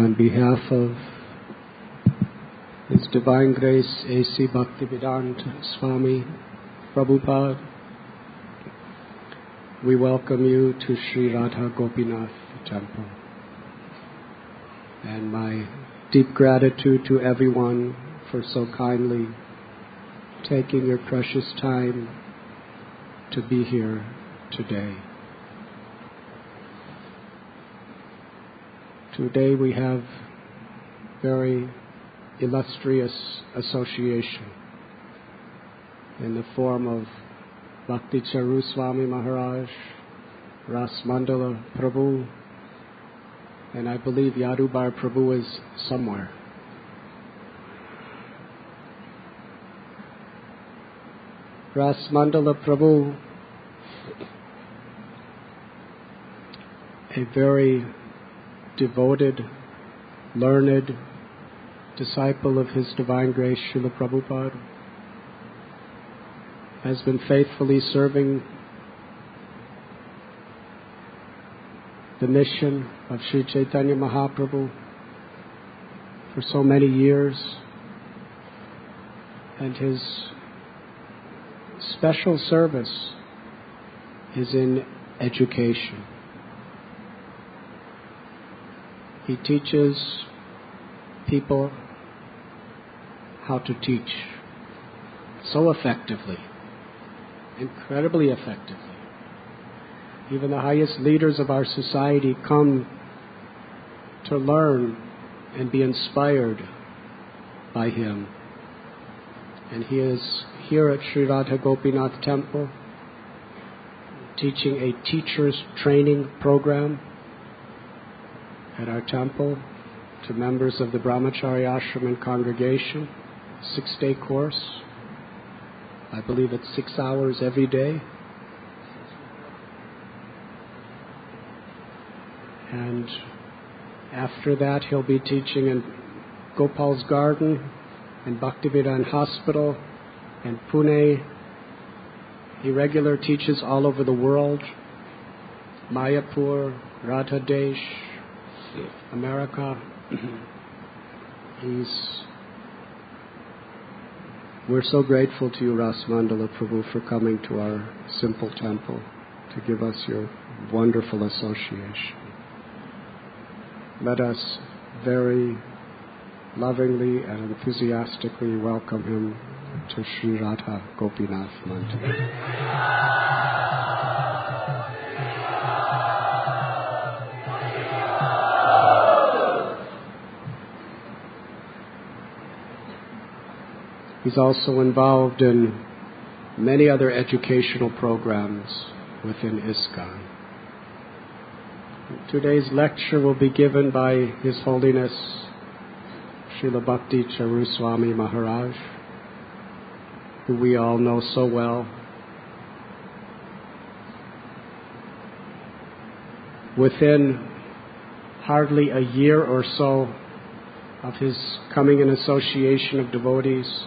on behalf of His Divine Grace A.C. Bhaktivedanta Swami Prabhupada, we welcome you to Sri Radha Gopinath Temple. And my deep gratitude to everyone for so kindly taking your precious time to be here today. Today we have very illustrious association in the form of Bhakti Charu Swami Maharaj, Ras Mandala Prabhu, and I believe Yadubar Prabhu is somewhere. Ras Mandala Prabhu, a very devoted, learned disciple of His Divine Grace Srila Prabhupada, has been faithfully serving the mission of Sri Chaitanya Mahaprabhu for so many years, and his special service is in education. He teaches people how to teach so effectively, incredibly effectively. Even the highest leaders of our society come to learn and be inspired by him. And he is here at Sri Radha Gopinath Temple teaching a teacher's training program at our temple to members of the Brahmachari Ashram and congregation, 6-day course. I believe it's 6 hours every day. And after that, he'll be teaching in Gopal's Garden and Bhaktivedanta Hospital and Pune. He regularly teaches all over the world, Mayapur, Radha Desh, America. We're so grateful to you, Ras Mandala Prabhu, for coming to our simple temple to give us your wonderful association. Let us very lovingly and enthusiastically welcome him to Sri Radha Gopinath Mandir. He's also involved in many other educational programs within ISKCON. Today's lecture will be given by His Holiness Srila Bhakti Charu Swami Maharaj, who we all know so well. Within hardly a year or so of his coming in association of devotees,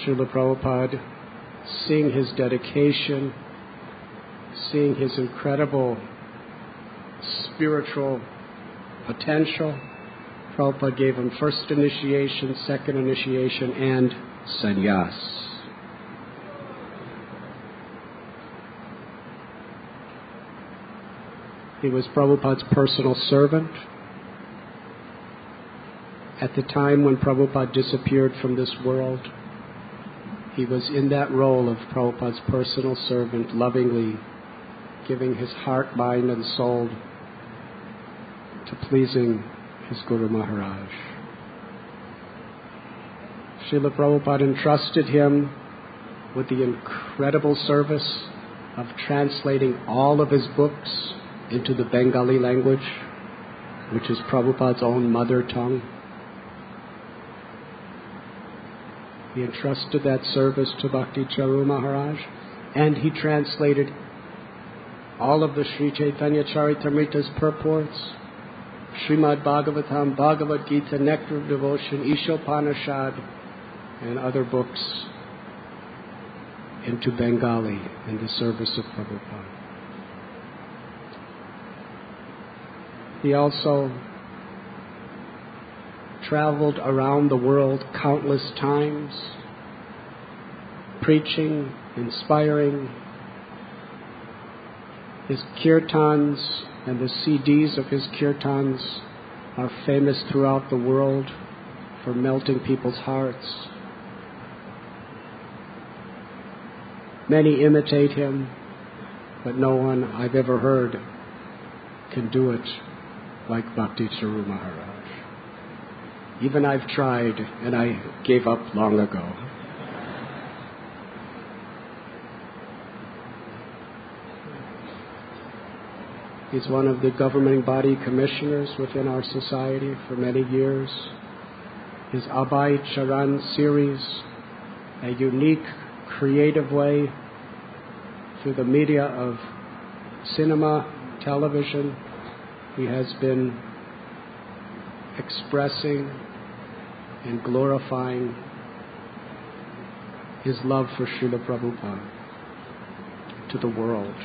Srila Prabhupada, seeing his dedication, seeing his incredible spiritual potential, Prabhupada gave him first initiation, second initiation, and sannyas. He was Prabhupada's personal servant. At the time when Prabhupada disappeared from this world, he was in that role of Prabhupada's personal servant, lovingly giving his heart, mind, and soul to pleasing his Guru Maharaj. Srila Prabhupada entrusted him with the incredible service of translating all of his books into the Bengali language, which is Prabhupada's own mother tongue. He entrusted that service to Bhakti Charu Maharaj, and he translated all of the Sri Chaitanya Charitamrita's purports, Srimad Bhagavatam, Bhagavad Gita, Nectar of Devotion, Ishopanishad, and other books into Bengali in the service of Prabhupada. He also traveled around the world countless times, preaching, inspiring. His kirtans and the CDs of his kirtans are famous throughout the world for melting people's hearts. Many imitate him, but no one I've ever heard can do it like Bhakti Charu Maharaj. Even I've tried, and I gave up long ago. He's one of the governing body commissioners within our society for many years. His Abhay Charan series, a unique, creative way through the media of cinema, television, he has been expressing and glorifying his love for Srila Prabhupada to the world.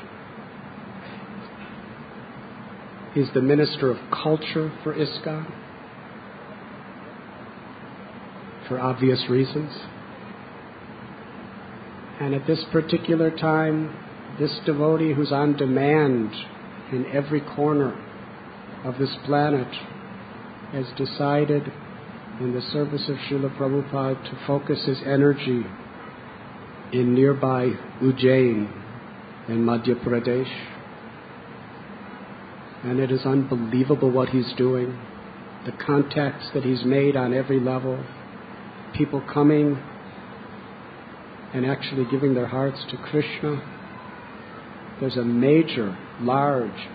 He's the Minister of Culture for ISKCON, for obvious reasons. And at this particular time, this devotee who's on demand in every corner of this planet has decided, in the service of Srila Prabhupada, to focus his energy in nearby Ujjain in Madhya Pradesh. And it is unbelievable what he's doing, the contacts that he's made on every level, people coming and actually giving their hearts to Krishna. There's a major, large,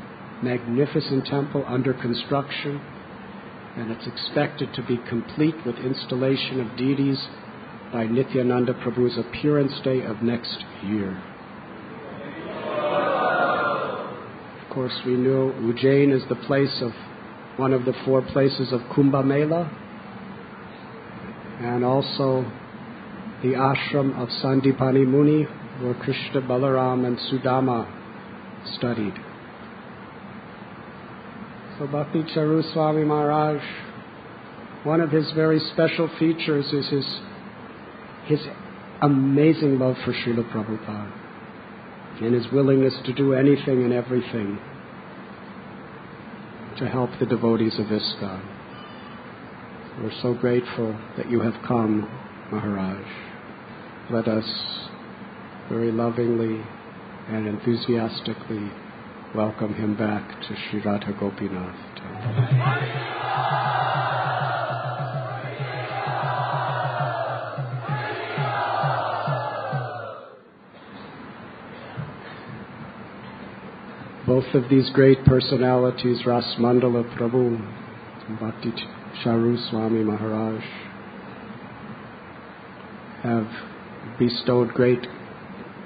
magnificent temple under construction, and it's expected to be complete with installation of deities by Nityananda Prabhu's appearance day of next year. Of course, we know Ujjain is the place of one of the 4 places of Kumbh Mela, and also the ashram of Sandipani Muni, where Krishna, Balaram, and Sudama studied. So Bhakti Charu Swami Maharaj, one of his very special features is his amazing love for Srila Prabhupada and his willingness to do anything and everything to help the devotees of ISKCON. We're so grateful that you have come, Maharaj. Let us very lovingly and enthusiastically welcome him back to Sri Radha Gopinath Temple. Both of these great personalities, Ras Mandala Prabhu and Bhakti Charu Swami Maharaj, have bestowed great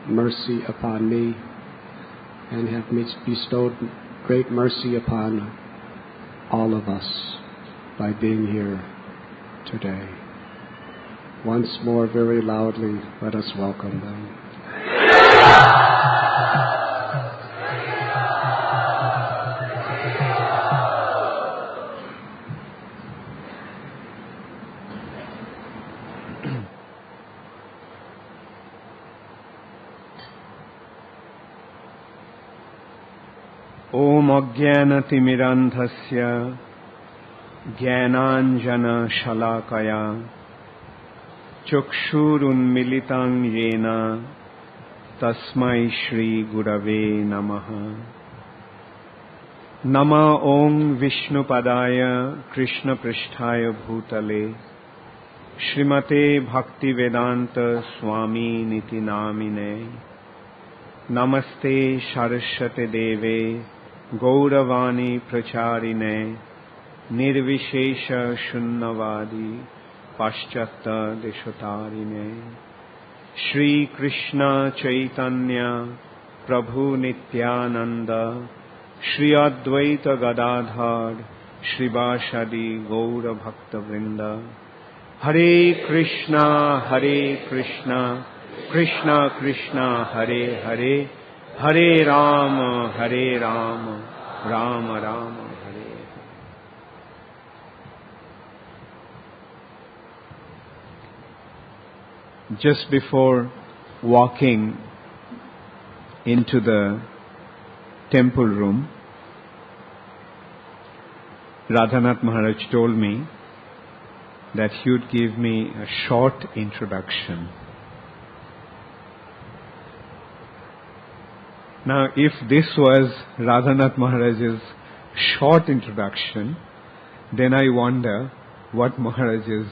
mercy upon me and have bestowed great mercy upon all of us by being here today. Once more, very loudly, let us welcome them. Om Ajnanatimirandhasya Jnananjana Shalakaya Chukshurunmilitam Yena Tasmai Shri Gurave Namaha. Nama Om Vishnupadaya Krishna Pristhaya Bhutale Srimate Bhaktivedanta Swami Niti Namine. Namaste Saraswate Deve Gauravani Pracharine Nirvishesha Shunnavadi Paschata Deshotarine. Shri Krishna Chaitanya Prabhu Nityananda Shri Advaita Gadadhar Shri Vashadi Gaura Bhakta Vrinda. Hare Krishna Krishna Krishna Hare Hare Hare Rama Rama Rama Hare. just before walking into the temple room, Radhanath Maharaj told me that he would give me a short introduction. Now, if this was Radhanath Maharaj's short introduction, then I wonder what Maharaj's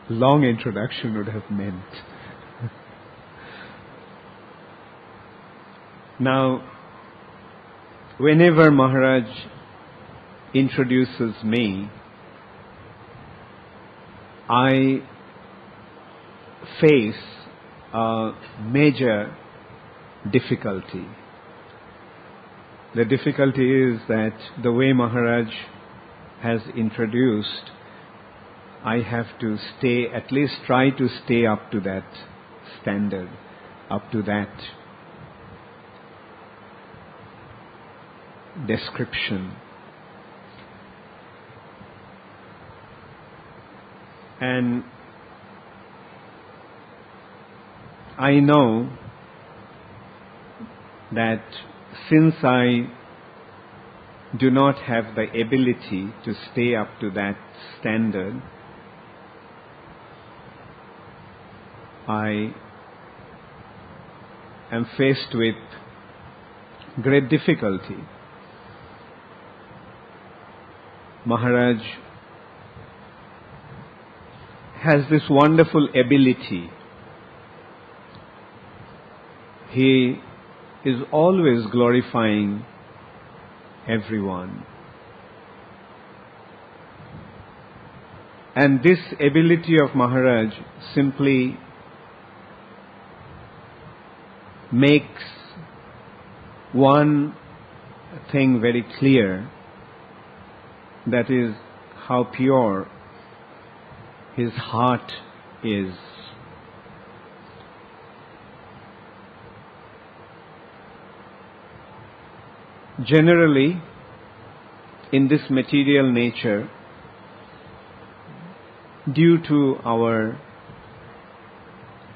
long introduction would have meant. Now, whenever Maharaj introduces me, I face a major difficulty. The difficulty is that the way Maharaj has introduced, I have to at least try to stay up to that standard, up to that description. And I know that since I do not have the ability to stay up to that standard, I am faced with great difficulty. Maharaj has this wonderful ability. He is always glorifying everyone. And this ability of Maharaj simply makes one thing very clear, that is how pure his heart is. Generally, in this material nature, due to our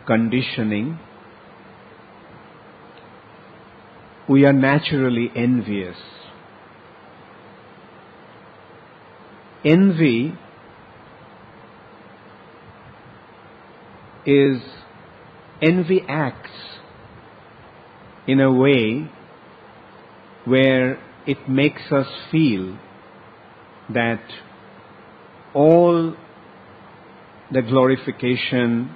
conditioning, we are naturally envious. Envy acts in a way where it makes us feel that all the glorification,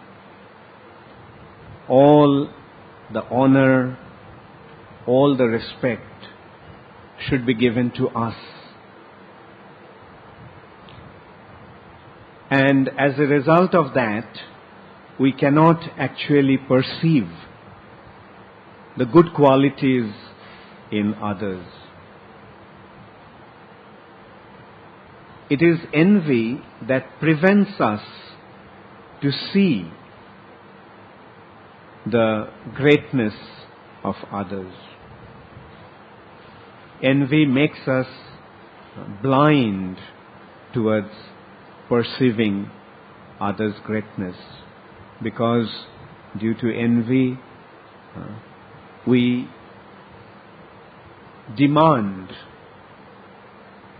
all the honor, all the respect should be given to us. And as a result of that, we cannot actually perceive the good qualities in others. It is envy that prevents us to see the greatness of others. Envy makes us blind towards perceiving others' greatness, because due to envy, we demand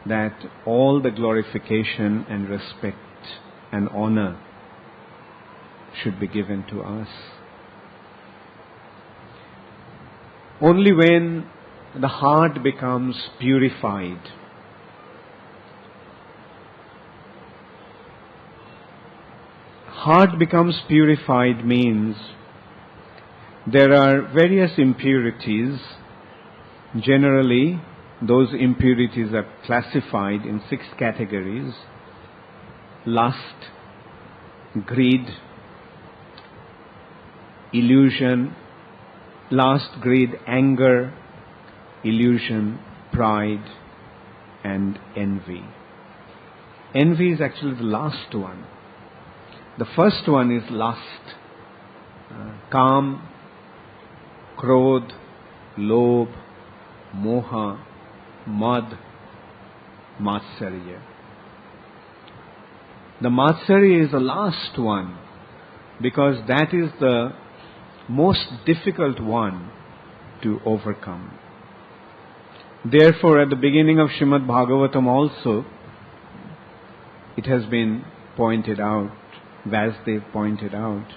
that all the glorification and respect and honor should be given to us. Only when the heart becomes purified, means there are various impurities. Generally, those impurities are classified in 6 categories: lust, greed, illusion, anger, illusion, pride, and envy. Envy is actually the last one. The first one is lust, Kam, Krodh, Lobh, Moha, Mad, Matsarya. The Matsarya is the last one, because that is the most difficult one to overcome. Therefore, at the beginning of Srimad Bhagavatam also, it has been pointed out, Vasudev pointed out,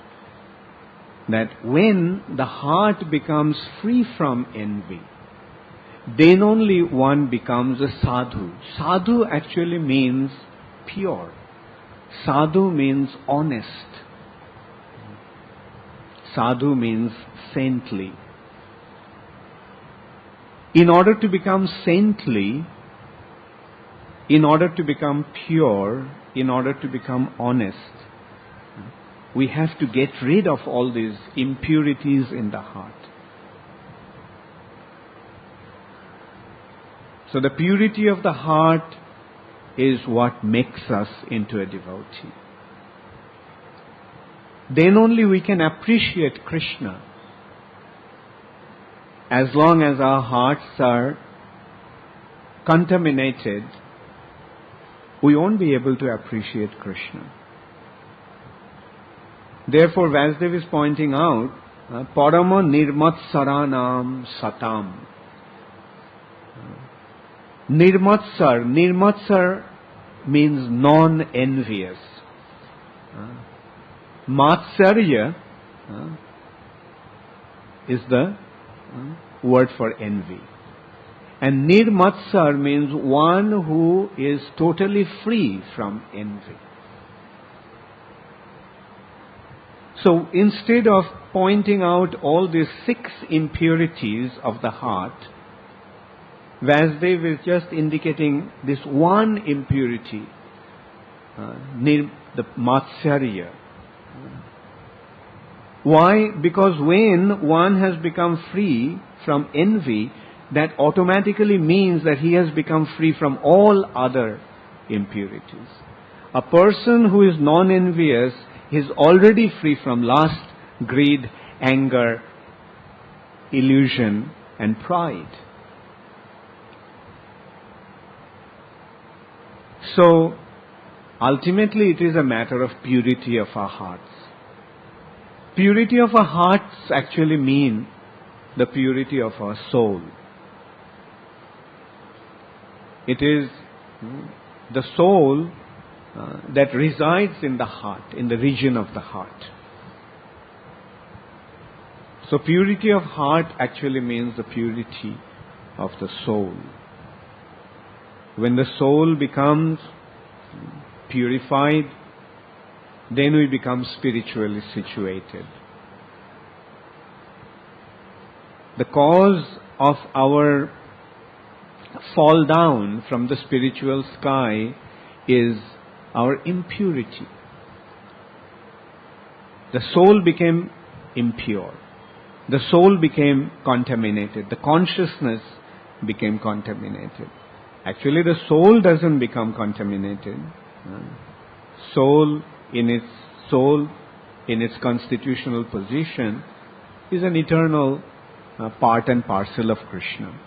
that when the heart becomes free from envy, then only one becomes a sadhu. Sadhu actually means pure. Sadhu means honest. Sadhu means saintly. In order to become saintly, in order to become pure, in order to become honest, we have to get rid of all these impurities in the heart. So the purity of the heart is what makes us into a devotee. Then only we can appreciate Krishna. As long as our hearts are contaminated, we won't be able to appreciate Krishna. Therefore, Vasudev is pointing out, Parama Nirmatsaranam Satam. Nirmatsar means non-envious. Matsarya is the word for envy. And Nirmatsar means one who is totally free from envy. So instead of pointing out all these 6 impurities of the heart, Vasudev is just indicating this one impurity, the Matsarya. Why? Because when one has become free from envy, that automatically means that he has become free from all other impurities. A person who is non-envious is already free from lust, greed, anger, illusion, and pride. So, ultimately it is a matter of purity of our hearts. Purity of our hearts actually mean the purity of our soul. It is the soul that resides in the heart, in the region of the heart. So purity of heart actually means the purity of the soul. When the soul becomes purified, then we become spiritually situated. The cause of our fall down from the spiritual sky is our impurity. The soul became impure. The soul became contaminated. The consciousness became contaminated. Actually, the soul doesn't become contaminated. Soul in its constitutional position is an eternal part and parcel of Krishna.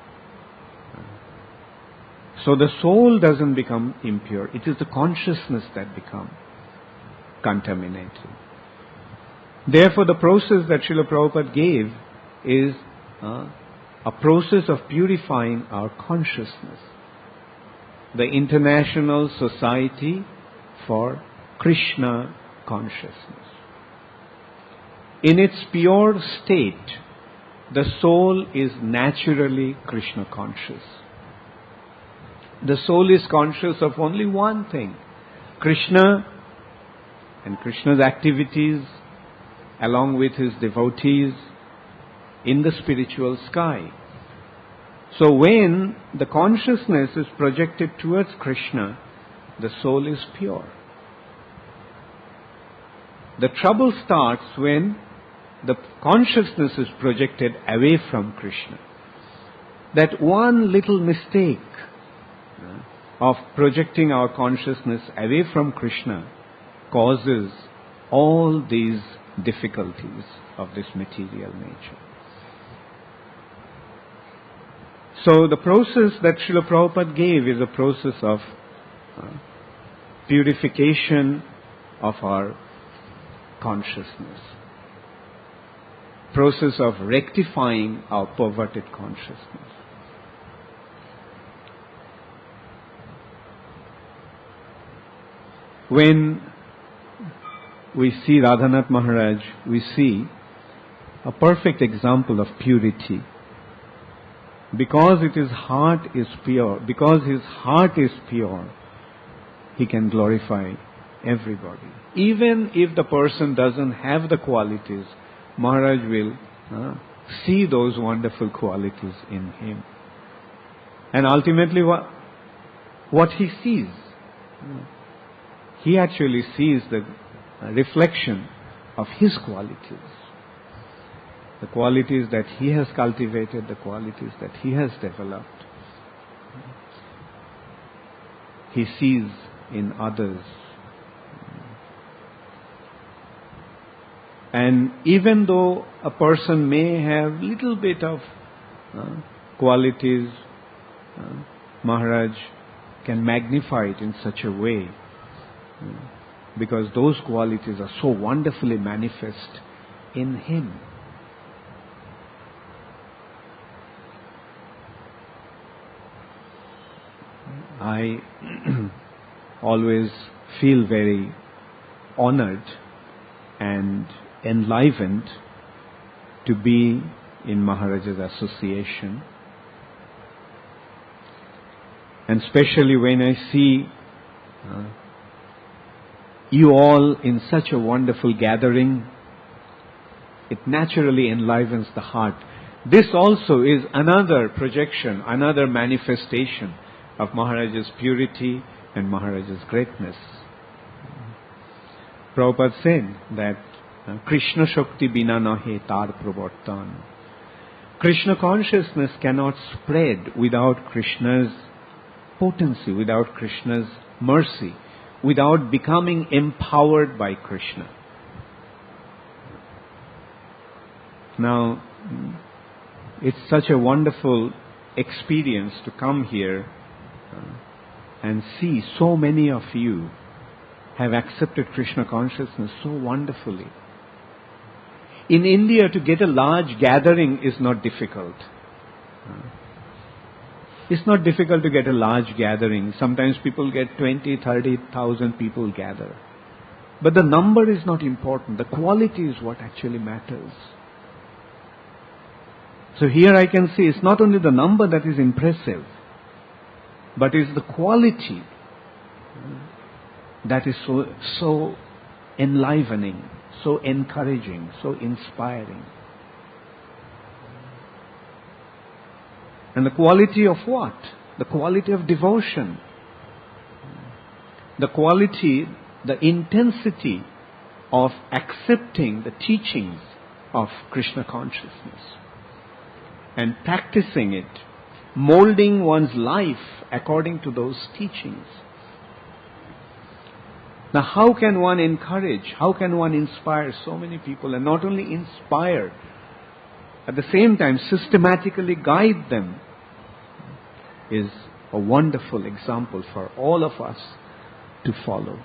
So the soul doesn't become impure. It is the consciousness that becomes contaminated. Therefore, the process that Srila Prabhupada gave is a process of purifying our consciousness. The International Society for Krishna Consciousness. In its pure state, the soul is naturally Krishna conscious. The soul is conscious of only one thing, Krishna and Krishna's activities along with his devotees in the spiritual sky. So when the consciousness is projected towards Krishna, the soul is pure. The trouble starts when the consciousness is projected away from Krishna. That one little mistake of projecting our consciousness away from Krishna causes all these difficulties of this material nature. So the process that Srila Prabhupada gave is a process of purification of our consciousness. Process of rectifying our perverted consciousness. When we see Radhanath Maharaj, we see a perfect example of purity. Because his heart is pure, he can glorify everybody. Even if the person doesn't have the qualities, Maharaj will see those wonderful qualities in him. And ultimately what he sees, he actually sees the reflection of his qualities. The qualities that he has cultivated, the qualities that he has developed. He sees in others. And even though a person may have little bit of qualities, Maharaj can magnify it in such a way, because those qualities are so wonderfully manifest in him. I always feel very honored and enlivened to be in Maharaj's association. And especially when I see you all in such a wonderful gathering, it naturally enlivens the heart. This also is another projection, another manifestation of Maharaj's purity and Maharaj's greatness. Prabhupada said that Krishna Shakti bina nahe tar pravartan. Krishna consciousness cannot spread without Krishna's potency, without Krishna's mercy, without becoming empowered by Krishna. Now, it's such a wonderful experience to come here and see so many of you have accepted Krishna consciousness so wonderfully. In India, to get a large gathering is not difficult. It's not difficult to get a large gathering. Sometimes people get 20, 30,000 people gather. But the number is not important. The quality is what actually matters. So here I can see it's not only the number that is impressive, but it's the quality that is so enlivening, so encouraging, so inspiring. And the quality of what? The quality of devotion. The quality, the intensity of accepting the teachings of Krishna consciousness and practicing it, molding one's life according to those teachings. Now, how can one encourage, how can one inspire so many people, and not only inspire, at the same time systematically guide them, is a wonderful example for all of us to follow.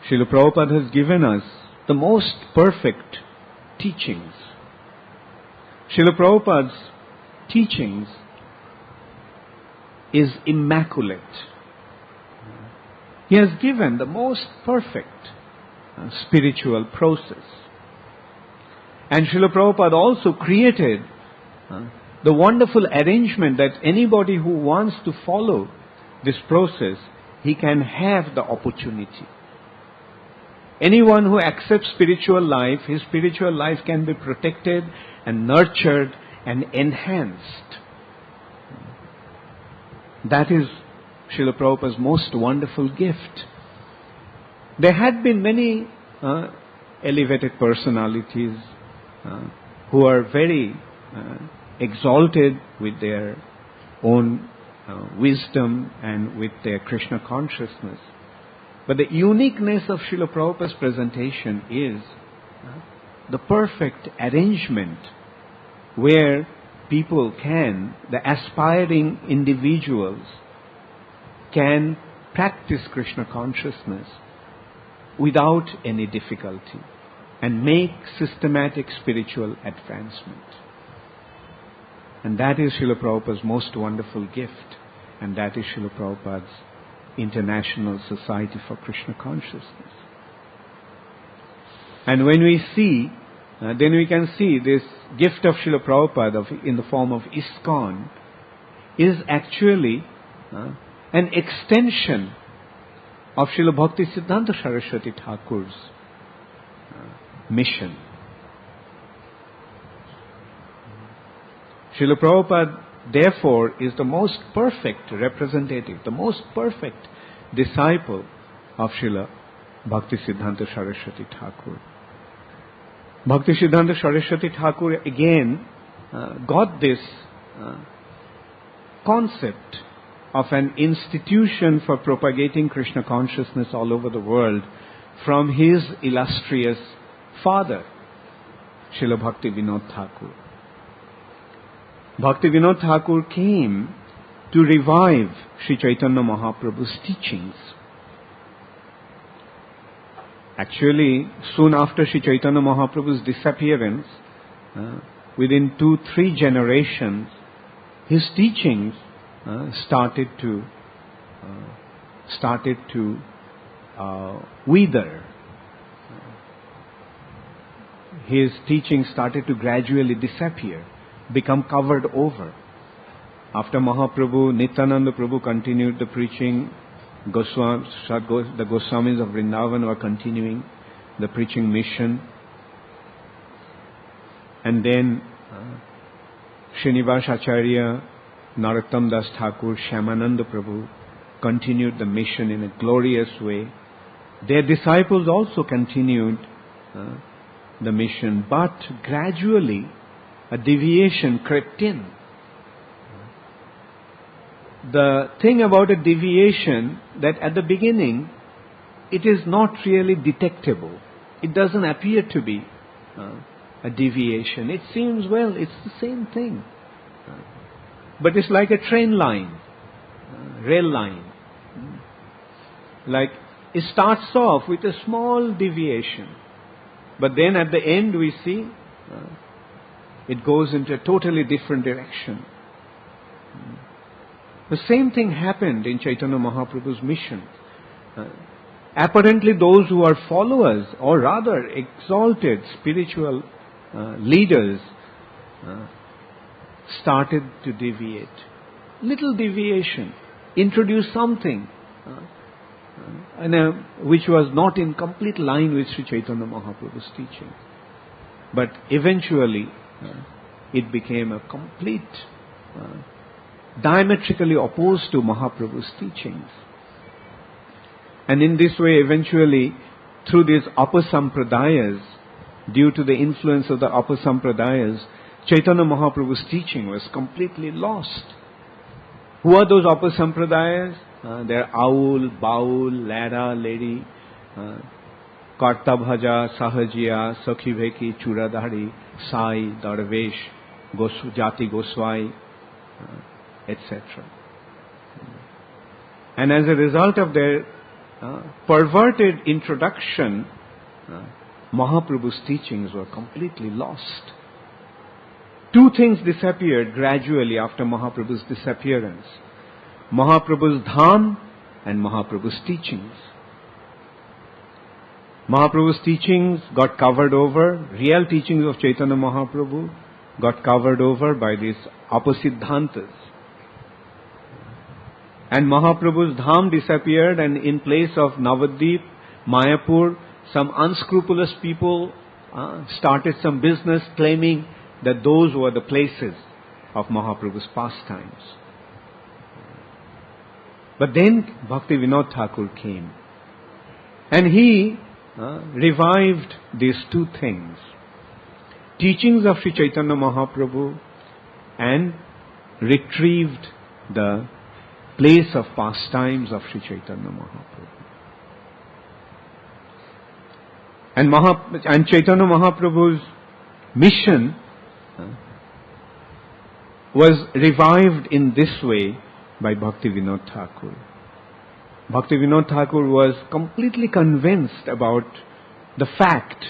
Srila Prabhupada has given us the most perfect teachings. Srila Prabhupada's teachings is immaculate. He has given the most perfect spiritual process. And Srila Prabhupada also created the wonderful arrangement that anybody who wants to follow this process, he can have the opportunity. Anyone who accepts spiritual life, his spiritual life can be protected and nurtured and enhanced. That is Srila Prabhupada's most wonderful gift. There had been many elevated personalities who are very exalted with their own wisdom and with their Krishna consciousness. But the uniqueness of Srila Prabhupada's presentation is the perfect arrangement where people can, the aspiring individuals, can practice Krishna consciousness without any difficulty and make systematic spiritual advancement. And that is Srila Prabhupada's most wonderful gift, and that is Srila Prabhupada's International Society for Krishna Consciousness. And when we see, then we can see this gift of Srila Prabhupada in the form of ISKCON is actually an extension of Srila Bhaktisiddhanta Saraswati Thakur's mission. Srila Prabhupada, therefore, is the most perfect representative, the most perfect disciple of Srila Bhaktisiddhanta Saraswati Thakur. Bhaktisiddhanta Saraswati Thakur again got this concept of an institution for propagating Krishna consciousness all over the world from his illustrious father, Srila Bhakti Vinod Thakur. Bhakti Vinod Thakur came to revive Sri Chaitanya Mahaprabhu's teachings. Actually, soon after Sri Chaitanya Mahaprabhu's disappearance, within 2-3 generations, his teachings started to wither. His teachings started to gradually disappear, become covered over. After Mahaprabhu, Nityananda Prabhu continued the preaching. The Goswamis of Vrindavan were continuing the preaching mission. And then Srinivas Acharya, Narottam Das Thakur, Shyamananda Prabhu continued the mission in a glorious way. Their disciples also continued the mission, but gradually a deviation crept in. The thing about a deviation, that at the beginning it is not really detectable. It doesn't appear to be a deviation. It seems, well, it's the same thing. But it's like a train line, rail line. Like it starts off with a small deviation, but then at the end we see it goes into a totally different direction. The same thing happened in Chaitanya Mahaprabhu's mission. Apparently those who are followers, or rather exalted spiritual leaders, started to deviate. Little deviation, introduce something which was not in complete line with Sri Chaitanya Mahaprabhu's teaching. But eventually it became a complete diametrically opposed to Mahaprabhu's teachings. And in this way, eventually, through these Apasampradayas, due to the influence of the Apasampradayas, Chaitanya Mahaprabhu's teaching was completely lost. Who are those Apasampradayas? They're Aul, Baul, Lara, Lady, Kartabhaja, Sahajiya, Sakhiveki, Churadhari, Sai, Darvesh, Jati Goswai, etc. And as a result of their perverted introduction, Mahaprabhu's teachings were completely lost. Two things disappeared gradually after Mahaprabhu's disappearance: Mahaprabhu's Dham and Mahaprabhu's teachings. Mahaprabhu's teachings got covered over, real teachings of Chaitanya Mahaprabhu got covered over by these Apasiddhantas. And Mahaprabhu's Dham disappeared, and in place of Navadvip, Mayapur, some unscrupulous people started some business claiming that those were the places of Mahaprabhu's pastimes. But then Bhakti Vinod Thakur came, and he revived these two things: teachings of Sri Chaitanya Mahaprabhu, and retrieved the place of pastimes of Sri Chaitanya Mahaprabhu. And Chaitanya Mahaprabhu's mission was revived in this way by Bhakti Vinod Thakur. Bhaktivinoda Thakur was completely convinced about the fact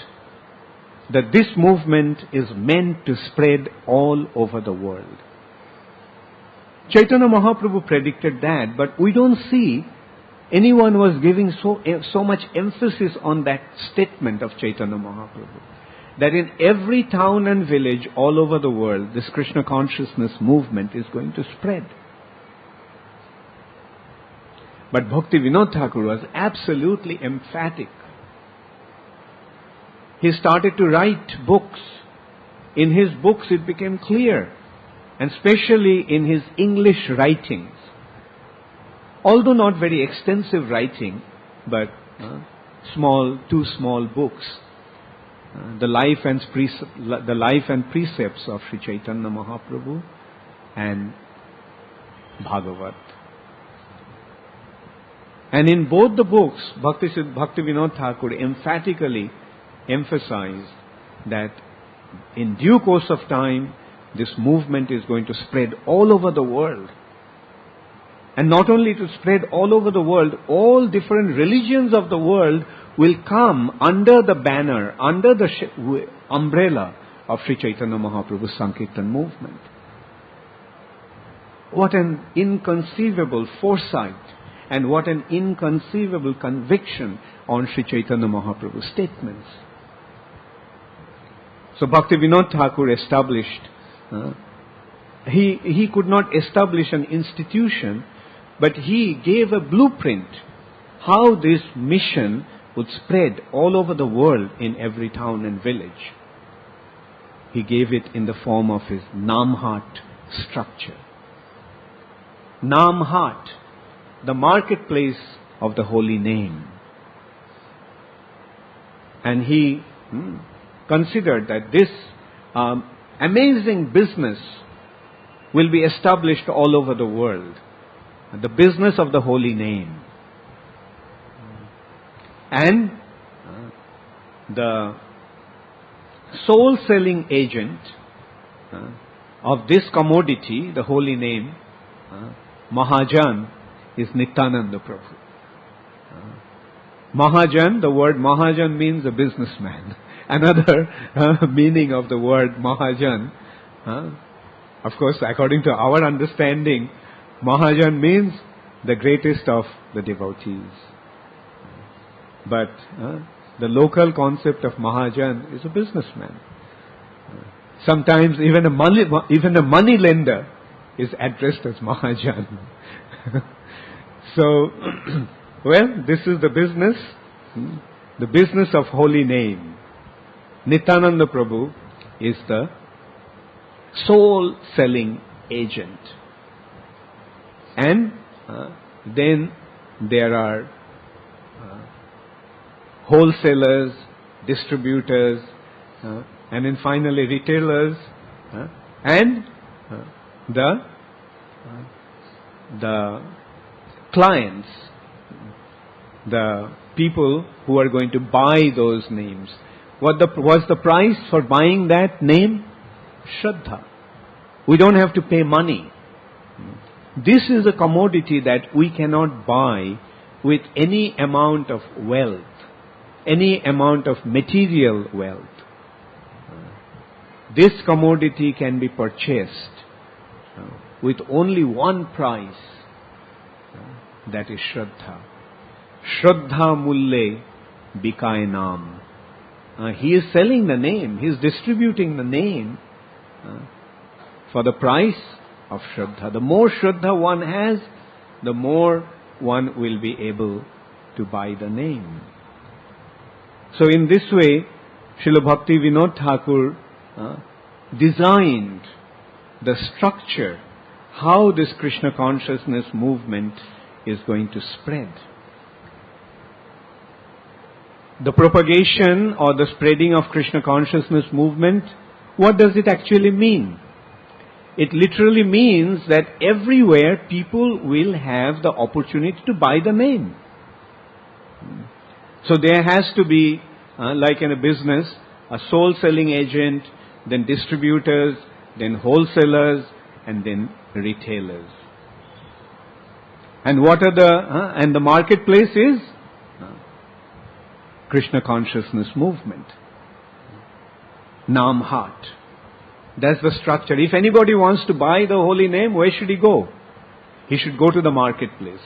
that this movement is meant to spread all over the world. Chaitanya Mahaprabhu predicted that, but we don't see anyone was giving so much emphasis on that statement of Chaitanya Mahaprabhu, that in every town and village all over the world, this Krishna consciousness movement is going to spread. But Bhaktivinoda Thakur was absolutely emphatic. He started to write books. In his books it became clear, and especially in his English writings, although not very extensive writing, but two small books, the life and precepts of Sri Chaitanya Mahaprabhu and Bhagavat. And in both the books, Bhaktivinoda Thakur emphatically emphasized that in due course of time, this movement is going to spread all over the world. And not only to spread all over the world, all different religions of the world will come under the banner, under the umbrella of Sri Chaitanya Mahaprabhu's Sankirtan movement. What an inconceivable foresight and what an inconceivable conviction on Sri Chaitanya Mahaprabhu's statements. So Bhaktivinoda Thakur established, he could not establish an institution, but he gave a blueprint how this mission would spread all over the world in every town and village. He gave it in the form of his Namhat structure. Namhat, the marketplace of the holy name. And he considered that this amazing business will be established all over the world. The business of the holy name. And the soul-selling agent of this commodity, the holy name, Mahajan, is Nityananda Prabhu. Mahajan, the word Mahajan means a businessman. Another meaning of the word Mahajan, of course, according to our understanding, Mahajan means the greatest of the devotees. But the local concept of Mahajan is a businessman. Sometimes even a money lender is addressed as Mahajan. So, well, this is the business of holy name. Nityananda Prabhu is the soul-selling agent. And then there are wholesalers, distributors, and then finally retailers, and the clients, the people who are going to buy those names. What was the price for buying that name? Shraddha. We don't have to pay money. This is a commodity that we cannot buy with any amount of wealth, any amount of material wealth. This commodity can be purchased with only one price, that is Shraddha. Shraddha mulle bikaye naam. He is selling the name, he is distributing the name for the price of Shraddha. The more Shraddha one has, the more one will be able to buy the name. So in this way, Srila Bhaktivinoda Thakur designed the structure, how this Krishna consciousness movement is going to spread. The propagation or the spreading of Krishna consciousness movement, what does it actually mean? It literally means that everywhere people will have the opportunity to buy the name. So there has to be, like in a business, a soul-selling agent, then distributors, then wholesalers, and then retailers. And what are and the marketplace is Krishna consciousness movement. Nam heart. That's the structure. If anybody wants to buy the holy name, where should he go? He should go to the marketplace.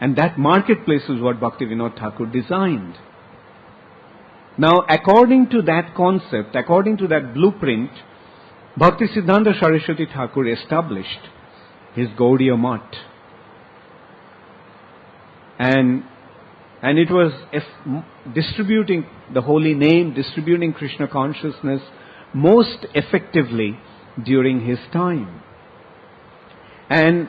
And that marketplace is what Bhaktivinoda Thakur designed. Now, according to that concept, according to that blueprint, Bhaktisiddhanta Saraswati Thakur established his Gaudiya Math. And it was distributing the holy name, distributing Krishna consciousness most effectively during his time. And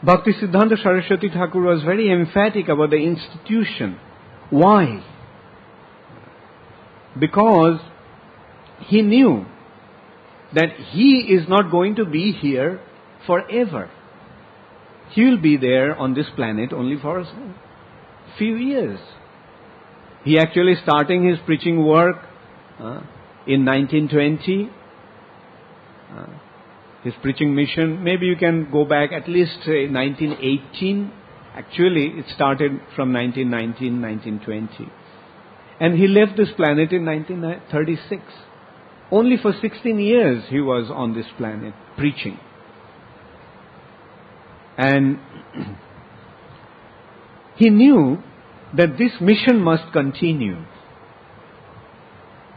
Bhaktisiddhanta Saraswati Thakur was very emphatic about the institution. Why? Because he knew that he is not going to be here forever. He will be there on this planet only for a few years. He actually starting his preaching work in 1920. His preaching mission, maybe you can go back at least 1918. Actually, it started from 1919, 1920. And he left this planet in 1936. Only for 16 years he was on this planet preaching. And he knew that this mission must continue.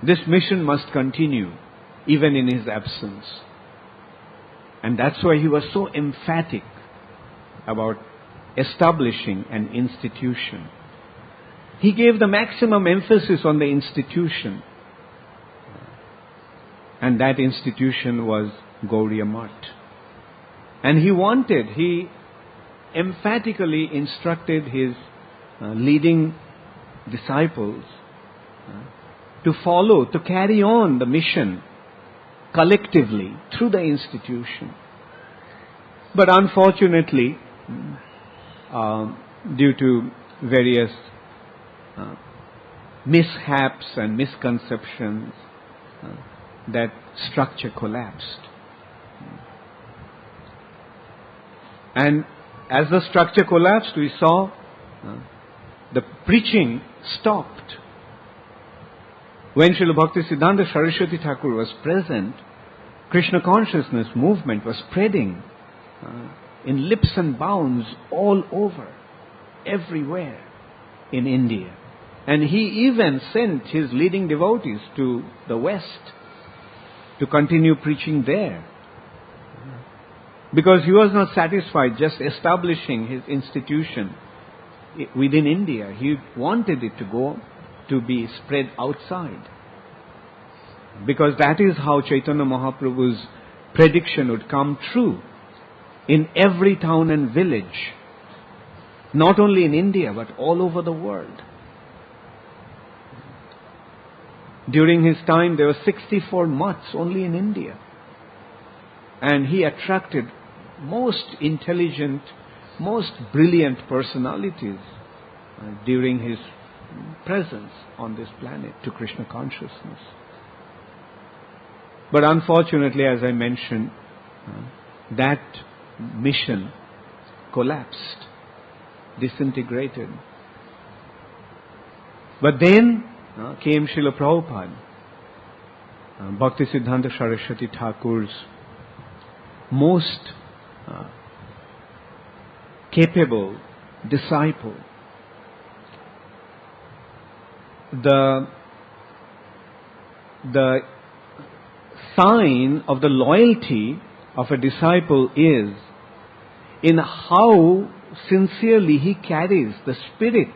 This mission must continue even in his absence. And that's why he was so emphatic about establishing an institution. He gave the maximum emphasis on the institution. And that institution was Gaudiya Math. And he emphatically instructed his leading disciples to follow, to carry on the mission collectively through the institution. But unfortunately, due to various mishaps and misconceptions, that structure collapsed. And as the structure collapsed, we saw the preaching stopped. When Srila Bhaktisiddhanta Saraswati Thakur was present, Krishna consciousness movement was spreading in leaps and bounds all over, everywhere in India. And he even sent his leading devotees to the West to continue preaching there. Because he was not satisfied just establishing his institution within India. He wanted it to go to be spread outside. Because that is how Chaitanya Mahaprabhu's prediction would come true in every town and village. Not only in India, but all over the world. During his time, there were 64 maths only in India. And he attracted most intelligent, most brilliant personalities during his presence on this planet to Krishna consciousness. But unfortunately, as I mentioned, that mission collapsed, disintegrated. But then came Srila Prabhupada, Bhaktisiddhanta Saraswati Thakur's most capable disciple. The sign of the loyalty of a disciple is in how sincerely he carries the spirit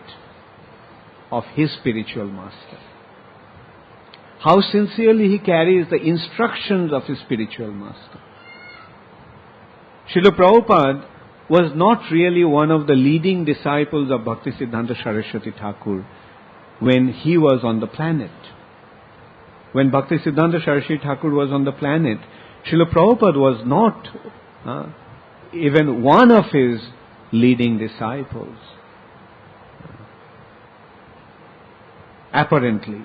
of his spiritual master. How sincerely he carries the instructions of his spiritual master. Srila Prabhupada was not really one of the leading disciples of Bhaktisiddhanta Saraswati Thakur when he was on the planet. When Bhaktisiddhanta Saraswati Thakur was on the planet, Srila Prabhupada was not even one of his leading disciples. Apparently.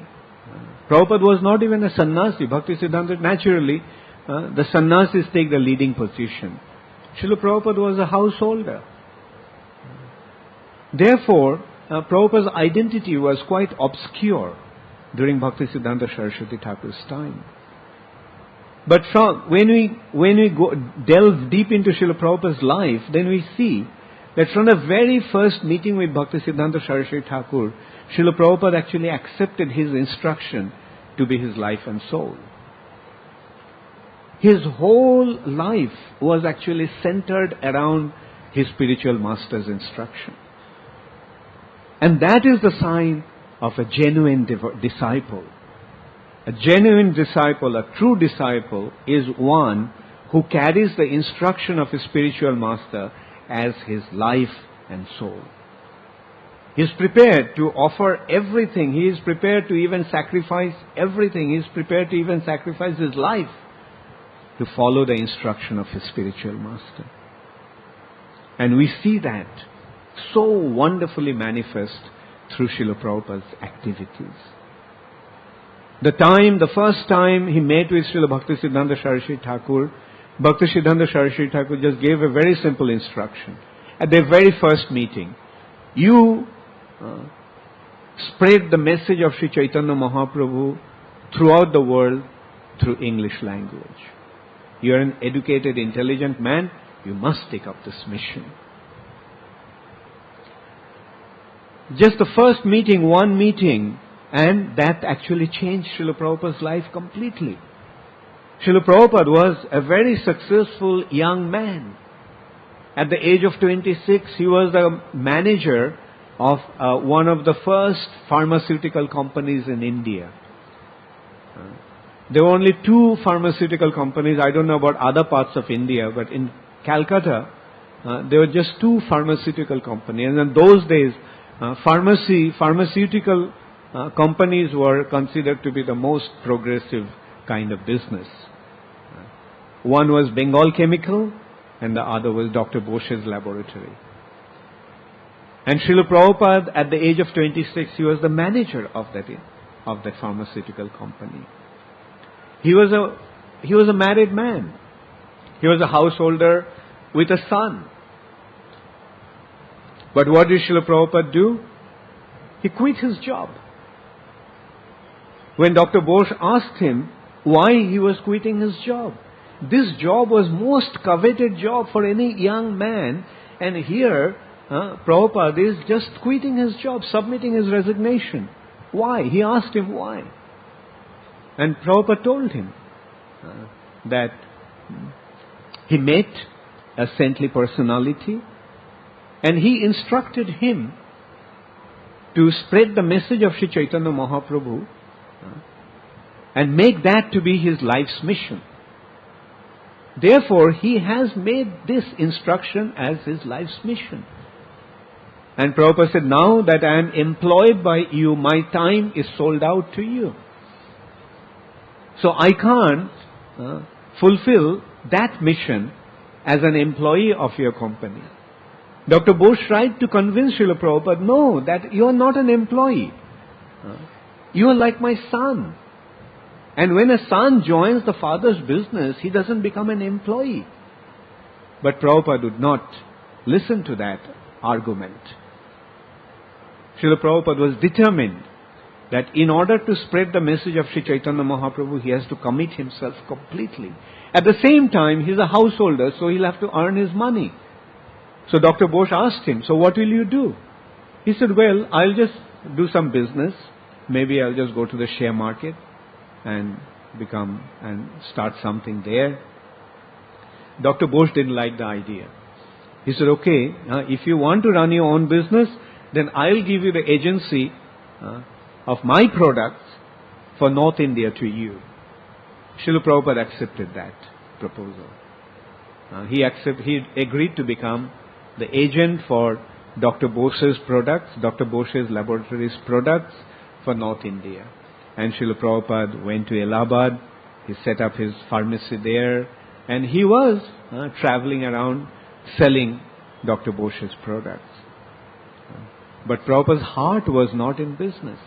Prabhupada was not even a sannyasi. Bhaktisiddhanta, naturally, the sannyasis take the leading position. Srila Prabhupada was a householder. Therefore, Prabhupada's identity was quite obscure during Bhaktisiddhanta Saraswati Thakur's time. But when we go delve deep into Srila Prabhupada's life, then we see that from the very first meeting with Bhaktisiddhanta Saraswati Thakur, Srila Prabhupada actually accepted his instruction to be his life and soul. His whole life was actually centered around his spiritual master's instruction. And that is the sign of a genuine disciple. A genuine disciple, a true disciple, is one who carries the instruction of his spiritual master as his life and soul. He is prepared to offer everything. He is prepared to even sacrifice everything. He is prepared to even sacrifice his life to follow the instruction of his spiritual master. And we see that so wonderfully manifest through Srila Prabhupada's activities. The first time he met with Srila Bhaktisiddhanta Saraswati Thakur, Bhaktisiddhanta Saraswati Thakur just gave a very simple instruction. At their very first meeting, you spread the message of Sri Chaitanya Mahaprabhu throughout the world through English language. You are an educated, intelligent man, you must take up this mission. Just the first meeting, one meeting, and that actually changed Srila Prabhupada's life completely. Srila Prabhupada was a very successful young man. At the age of 26, he was the manager of one of the first pharmaceutical companies in India. There were only 2 pharmaceutical companies. I don't know about other parts of India, but in Calcutta, there were just 2 pharmaceutical companies. And in those days, pharmaceutical companies were considered to be the most progressive kind of business. One was Bengal Chemical, and the other was Dr. Bose's laboratory. And Srila Prabhupada, at the age of 26, he was the manager of that pharmaceutical company. He was a married man. He was a householder with a son. But what did Srila Prabhupada do? He quit his job. When Dr. Bose asked him why he was quitting his job, this job was most coveted job for any young man, and here Prabhupada is just quitting his job, submitting his resignation. Why? He asked him why. And Prabhupada told him that he met a saintly personality, and he instructed him to spread the message of Sri Chaitanya Mahaprabhu and make that to be his life's mission. Therefore, he has made this instruction as his life's mission. And Prabhupada said, now that I am employed by you, my time is sold out to you. So I can't fulfill that mission as an employee of your company. Dr. Bose tried to convince Srila Prabhupada, no, that you are not an employee. You are like my son. And when a son joins the father's business, he doesn't become an employee. But Prabhupada would not listen to that argument. Srila Prabhupada was determined that in order to spread the message of Sri Chaitanya Mahaprabhu, he has to commit himself completely. At the same time, he's a householder, so he'll have to earn his money. So Dr. Bose asked him, so what will you do? He said, well, I'll just do some business. Maybe I'll just go to the share market and start something there. Dr. Bose didn't like the idea. He said, okay, if you want to run your own business, then I'll give you the agency of my products for North India to you. Srila Prabhupada accepted that proposal. He agreed to become the agent for Dr. Bose's products, Dr. Bose's laboratories products for North India. And Srila Prabhupada went to Allahabad, he set up his pharmacy there, and he was traveling around selling Dr. Bose's products. But Prabhupada's heart was not in business.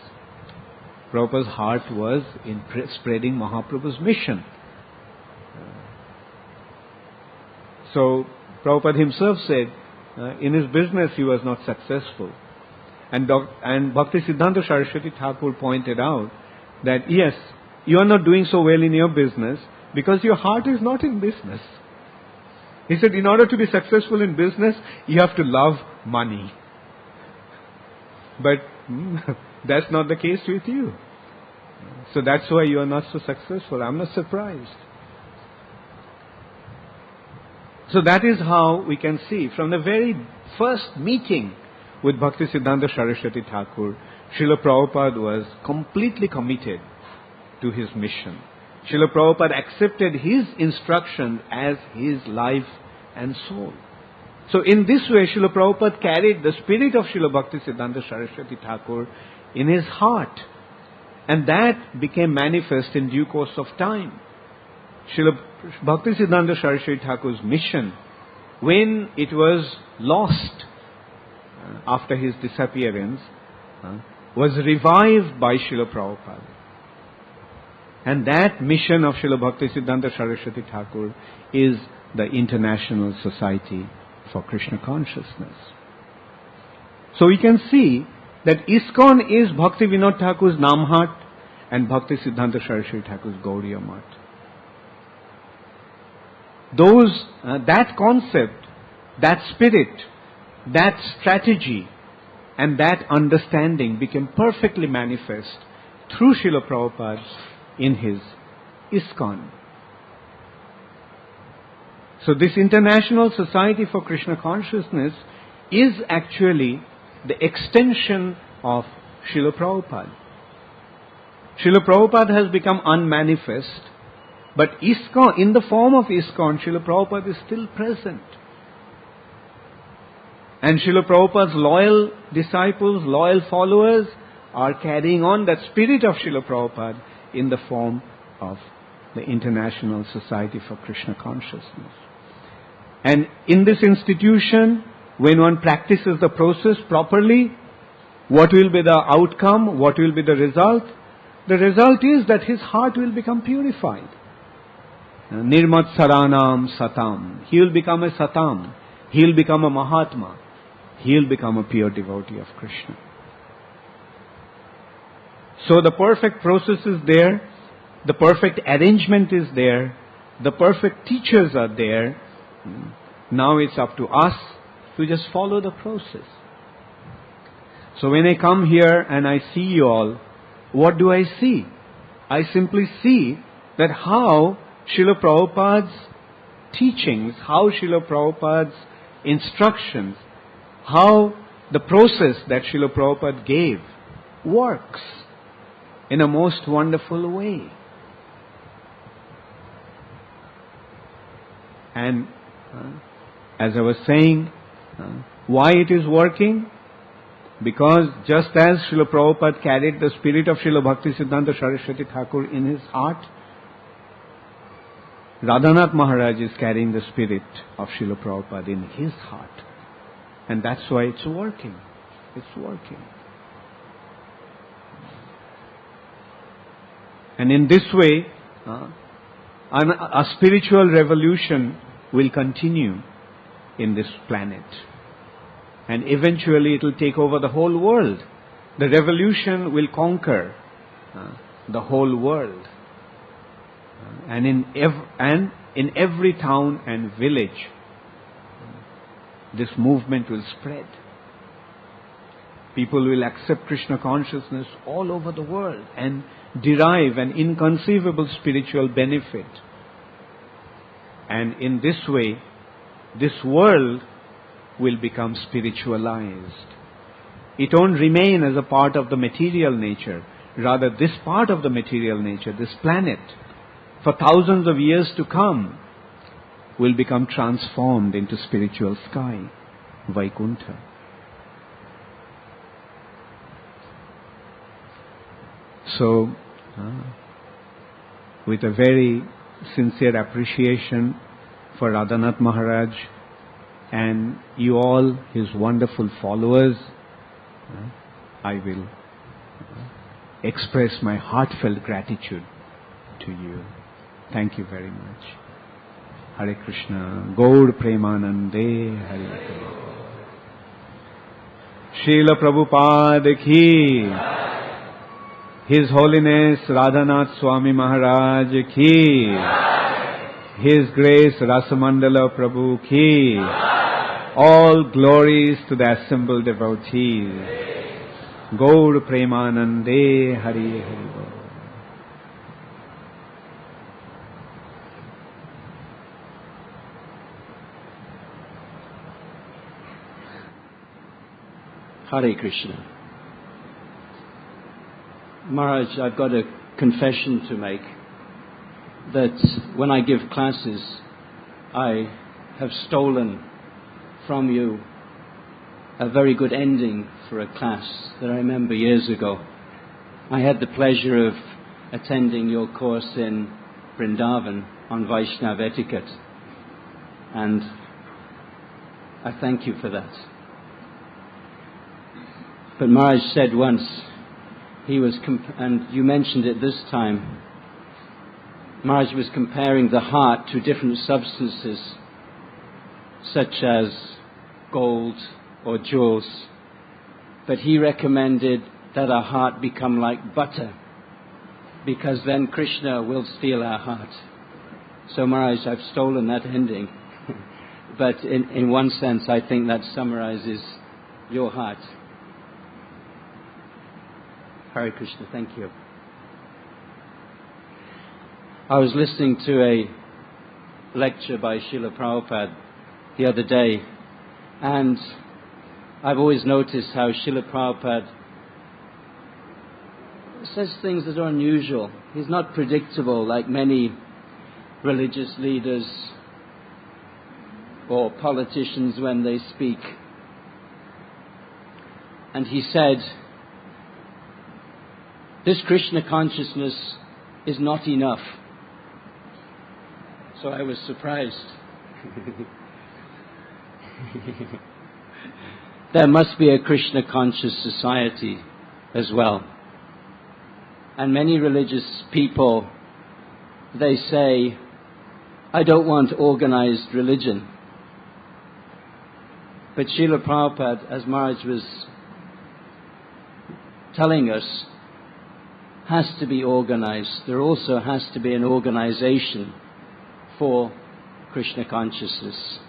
Prabhupada's heart was in spreading Mahaprabhu's mission. So Prabhupada himself said in his business he was not successful. And Bhaktisiddhanta Saraswati Thakur pointed out that yes, you are not doing so well in your business because your heart is not in business. He said, in order to be successful in business, you have to love money. But that's not the case with you. So that's why you are not so successful. I'm not surprised. So that is how we can see from the very first meeting with Bhaktisiddhanta Saraswati Thakur, Srila Prabhupada was completely committed to his mission. Srila Prabhupada accepted his instruction as his life and soul. So in this way, Srila Prabhupada carried the spirit of Srila Bhaktisiddhanta Saraswati Thakur in his heart. And that became manifest in due course of time. Srila Bhaktisiddhanta Saraswati Thakur's mission, when it was lost after his disappearance, was revived by Srila Prabhupada. And that mission of Srila Bhaktisiddhanta Saraswati Thakur is the International Society for Krishna Consciousness. So we can see that ISKCON is Bhakti Vinod Thakur's Namhat and Bhaktisiddhanta Saraswati Thakur's Gaudiya Math. That concept, that spirit, that strategy and that understanding became perfectly manifest through Srila Prabhupada in his ISKCON. So this International Society for Krishna Consciousness is actually the extension of Srila Prabhupada. Srila Prabhupada has become unmanifest, but ISKCON, in the form of ISKCON, Srila Prabhupada is still present. And Srila Prabhupada's loyal disciples, loyal followers are carrying on that spirit of Srila Prabhupada in the form of the International Society for Krishna Consciousness. And in this institution, when one practices the process properly, what will be the outcome? What will be the result? The result is that his heart will become purified. Nirmat Saranam Satam. He will become a Satam. He will become a Mahatma. He will become a pure devotee of Krishna. So the perfect process is there. The perfect arrangement is there. The perfect teachers are there. Now it's up to us to just follow the process. So when I come here and I see you all, what do I see? I simply see that how Srila Prabhupada's teachings, how Srila Prabhupada's instructions, how the process that Srila Prabhupada gave works in a most wonderful way. And as I was saying, why it is working? Because just as Srila Prabhupada carried the spirit of Srila Bhaktisiddhanta Saraswati Thakur in his heart, Radhanath Maharaj is carrying the spirit of Srila Prabhupada in his heart. And that's why it's working. It's working. And in this way, a spiritual revolution will continue in this planet. And eventually it will take over the whole world. The revolution will conquer the whole world. And in every town and village, this movement will spread. People will accept Krishna consciousness all over the world and derive an inconceivable spiritual benefit. And in this way, this world will become spiritualized. It won't remain as a part of the material nature. Rather, this part of the material nature, this planet, for thousands of years to come, will become transformed into spiritual sky, Vaikuntha. So, with a very sincere appreciation for Radhanath Maharaj and you all, his wonderful followers, I will express my heartfelt gratitude to you. Thank you very much. Hare Krishna. Gaur Premanande. Hare Krishna. Srila Prabhupada ki. His Holiness Radhanath Swami Maharaj ki. His Grace Rasamandala Prabhu ki. All glories to the assembled devotees. Gaur Premanande Hari Hari Bol. Hare Krishna. Maharaj, I've got a confession to make that when I give classes, I have stolen from you a very good ending for a class that I remember years ago. I had the pleasure of attending your course in Vrindavan on Vaishnava etiquette, and I thank you for that. But Maharaj said once, and you mentioned it this time, Maharaj was comparing the heart to different substances, such as gold or jewels. But he recommended that our heart become like butter, because then Krishna will steal our heart. So Maharaj, I've stolen that ending. But in one sense, I think that summarizes your heart. Hare Krishna, thank you. I was listening to a lecture by Srila Prabhupada the other day, and I've always noticed how Srila Prabhupada says things that are unusual. He's not predictable like many religious leaders or politicians when they speak. And he said, this Krishna consciousness is not enough. So I was surprised. There must be a Krishna conscious society as well. And many religious people, they say, I don't want organized religion. But Srila Prabhupada, as Maharaj was telling us, has to be organized. There also has to be an organization for Krishna consciousness.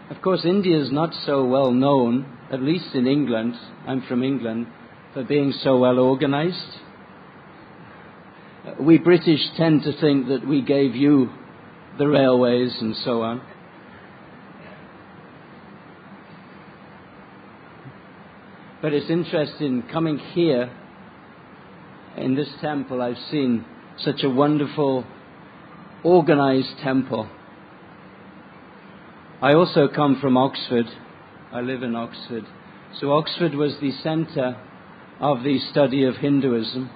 Of course, India is not so well known, at least in England, I'm from England, for being so well organized. We British tend to think that we gave you the railways and so on. But it's interesting, coming here, in this temple, I've seen such a wonderful, organized temple. I also come from Oxford. I live in Oxford. So Oxford was the center of the study of Hinduism,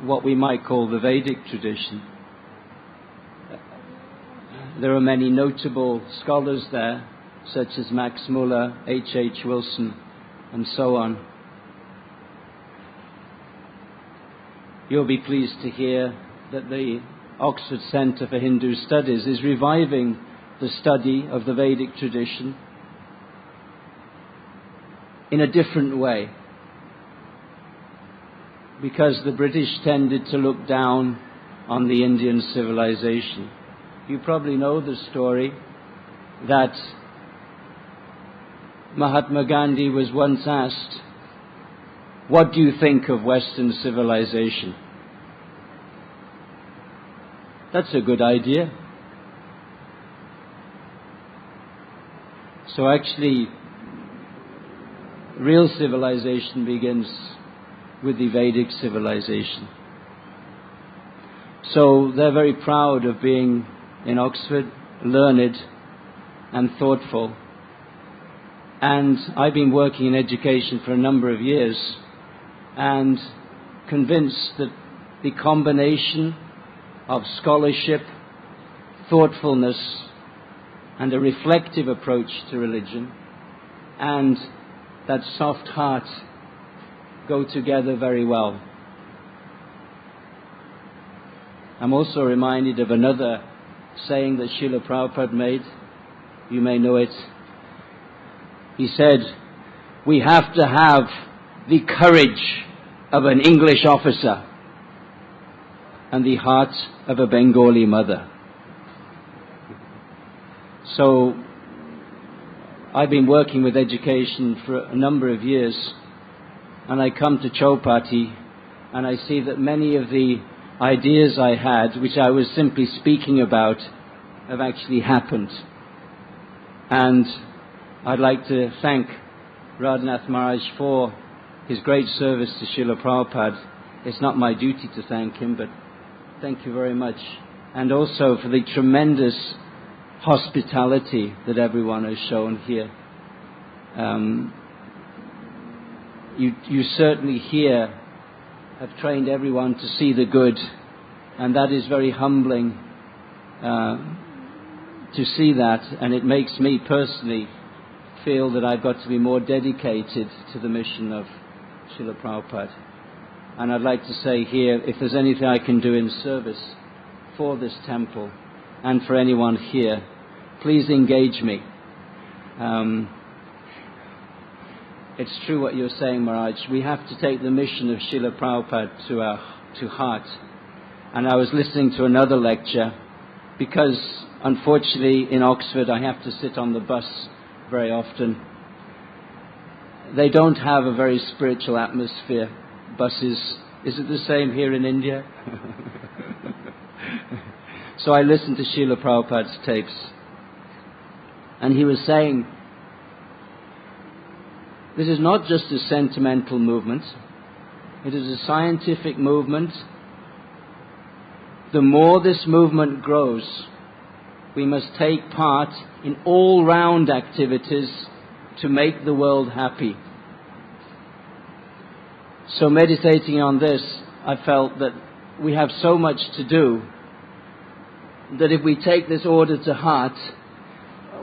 what we might call the Vedic tradition. There are many notable scholars there, such as Max Muller, H.H. Wilson, and so on. You'll be pleased to hear that the Oxford Centre for Hindu Studies is reviving the study of the Vedic tradition in a different way, because the British tended to look down on the Indian civilization. You probably know the story that Mahatma Gandhi was once asked, what do you think of Western civilization? That's a good idea. So actually, real civilization begins with the Vedic civilization. So they're very proud of being in Oxford, learned and thoughtful. And I've been working in education for a number of years, and convinced that the combination of scholarship, thoughtfulness, and a reflective approach to religion, and that soft heart go together very well. I'm also reminded of another saying that Srila Prabhupada made. You may know it. He said, "We have to have the courage of an English officer and the heart of a Bengali mother." So, I've been working with education for a number of years, and I come to Chowpatty and I see that many of the ideas I had, which I was simply speaking about, have actually happened. And I'd like to thank Radhanath Maharaj for his great service to Srila Prabhupada. It's not my duty to thank him, but thank you very much. And also for the tremendous hospitality that everyone has shown here. You certainly here have trained everyone to see the good, and that is very humbling to see that, and it makes me personally feel that I've got to be more dedicated to the mission of Srila Prabhupada. And I'd like to say here, if there's anything I can do in service for this temple and for anyone here, please engage me. It's true what you're saying, Maharaj. We have to take the mission of Srila Prabhupada to heart. And I was listening to another lecture because, unfortunately, in Oxford I have to sit on the bus very often. They don't have a very spiritual atmosphere, buses. Is it the same here in India? So I listened to Srila Prabhupada's tapes. And he was saying, this is not just a sentimental movement. It is a scientific movement. The more this movement grows, we must take part in all-round activities to make the world happy. So meditating on this, I felt that we have so much to do that if we take this order to heart,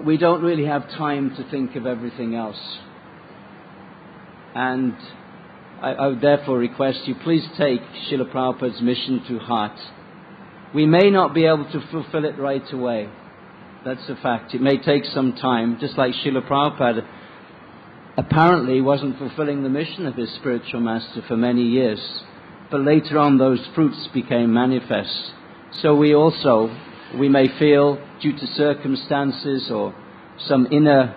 we don't really have time to think of everything else. And I would therefore request you, please take Srila Prabhupada's mission to heart. We may not be able to fulfill it right away. That's a fact. It may take some time, just like Srila Prabhupada apparently wasn't fulfilling the mission of his spiritual master for many years. But later on those fruits became manifest. So we may feel, due to circumstances or some inner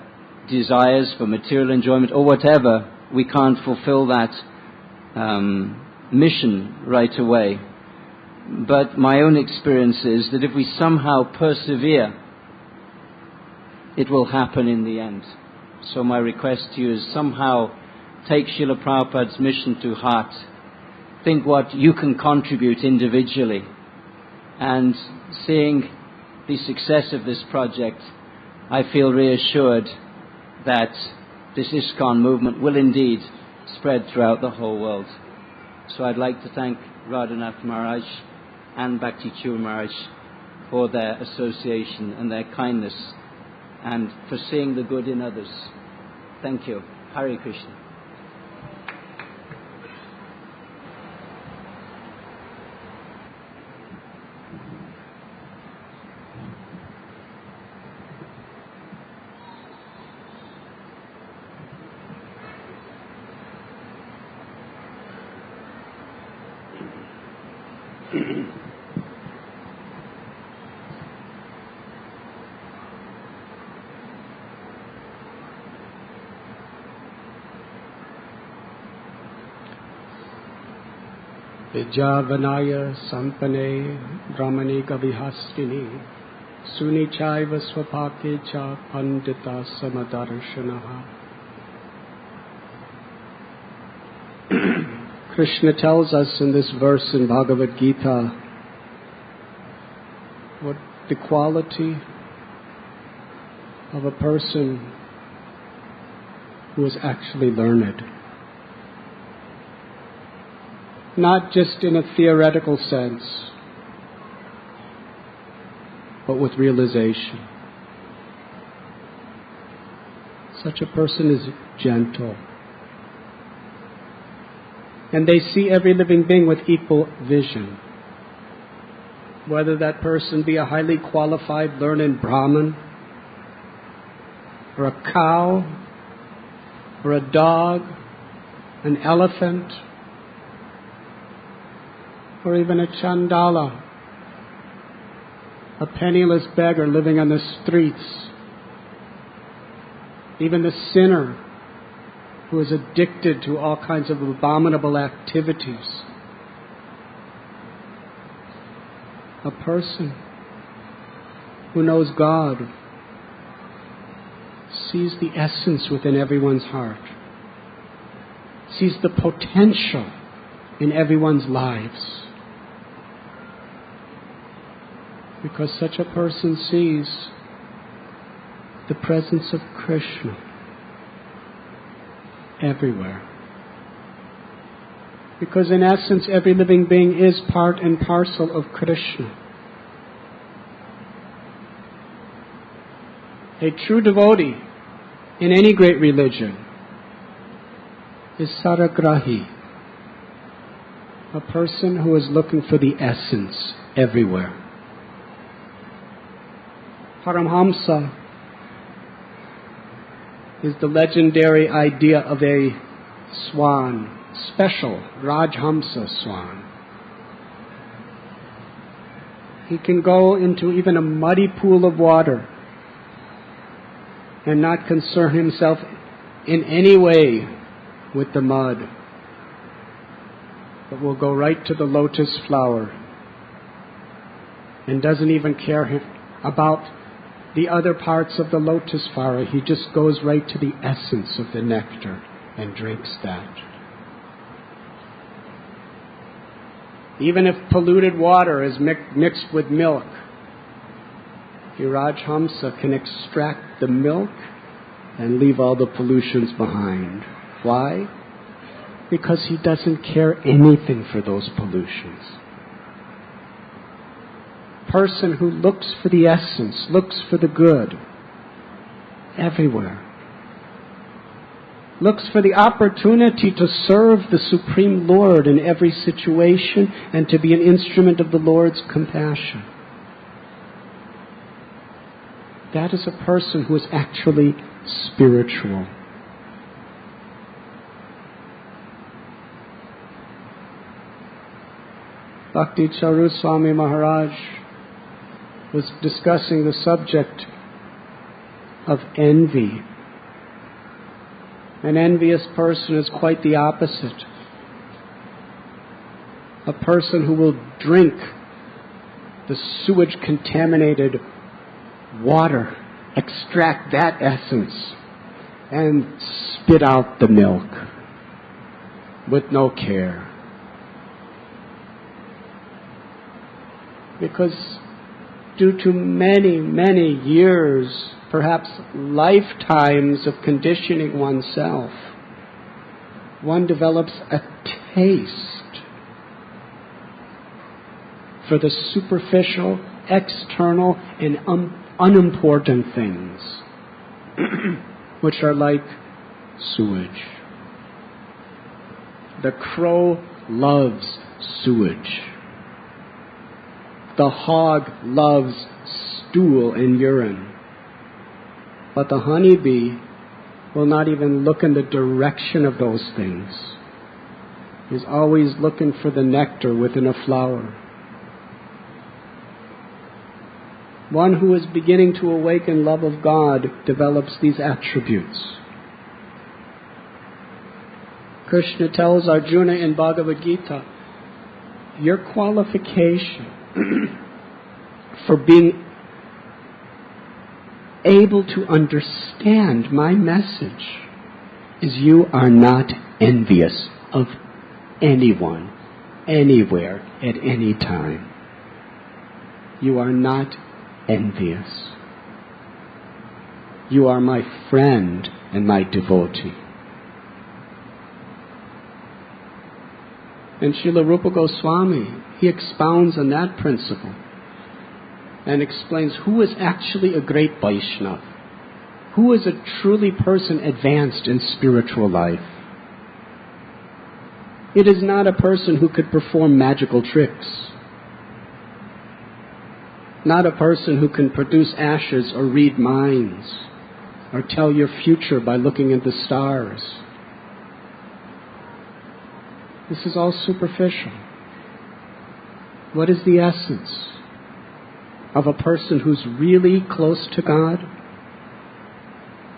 desires for material enjoyment or whatever, we can't fulfill that mission right away. But my own experience is that if we somehow persevere, it will happen in the end. So my request to you is somehow take Srila Prabhupada's mission to heart. Think what you can contribute individually. And seeing the success of this project, I feel reassured that this ISKCON movement will indeed spread throughout the whole world. So I'd like to thank Radhanath Maharaj and Bhakti Chur Maharaj for their association and their kindness and for seeing the good in others. Thank you. Hare Krishna. Vijavanaya Sampane Brahmani Kavihastini Sunichaiva Swapake Cha Pandita Samadarshanaha. Krishna tells us in this verse in Bhagavad Gita what the quality of a person who is actually learned. Not just in a theoretical sense, but with realization. Such a person is gentle. And they see every living being with equal vision. Whether that person be a highly qualified, learned Brahmin, or a cow, or a dog, an elephant, or even a chandala, a penniless beggar living on the streets, even the sinner who is addicted to all kinds of abominable activities, a person who knows God sees the essence within everyone's heart, sees the potential in everyone's lives. Because such a person sees the presence of Krishna everywhere. Because in essence, every living being is part and parcel of Krishna. A true devotee in any great religion is saragrahi, a person who is looking for the essence everywhere. Paramhamsa is the legendary idea of a swan, special Rajhamsa swan. He can go into even a muddy pool of water and not concern himself in any way with the mud, but will go right to the lotus flower and doesn't even care about the other parts of the lotus flower. He just goes right to the essence of the nectar and drinks that. Even if polluted water is mixed with milk, the Rajhamsa can extract the milk and leave all the pollutions behind. Why? Because he doesn't care anything for those pollutions. Person who looks for the essence, looks for the good everywhere, looks for the opportunity to serve the Supreme Lord in every situation and to be an instrument of the Lord's compassion. That is a person who is actually spiritual. Bhakti Charu Swami Maharaj was discussing the subject of envy. An envious person is quite the opposite. A person who will drink the sewage-contaminated water, extract that essence, and spit out the milk with no care. Because due to many, many years, perhaps lifetimes of conditioning oneself, one develops a taste for the superficial, external, and unimportant things, which are like sewage. The crow loves sewage. The hog loves stool and urine. But the honeybee will not even look in the direction of those things. He's always looking for the nectar within a flower. One who is beginning to awaken love of God develops these attributes. Krishna tells Arjuna in Bhagavad Gita, your qualification for being able to understand my message is you are not envious of anyone, anywhere, at any time. You are not envious. You are my friend and my devotee. And Srila Rupa Goswami, he expounds on that principle and explains who is actually a great Vaishnava, who is a truly person advanced in spiritual life. It is not a person who could perform magical tricks, not a person who can produce ashes or read minds, or tell your future by looking at the stars. This is all superficial. What is the essence of a person who's really close to God?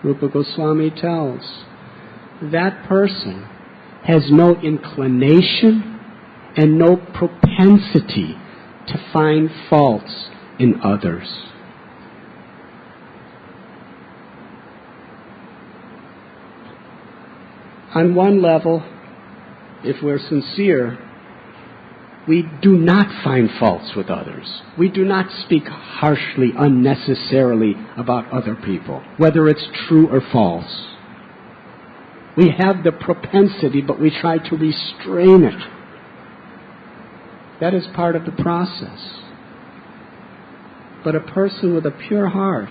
Rupa Goswami tells, that person has no inclination and no propensity to find faults in others. On one level, if we're sincere, we do not find faults with others. We do not speak harshly, unnecessarily about other people, whether it's true or false. We have the propensity, but we try to restrain it. That is part of the process. But a person with a pure heart,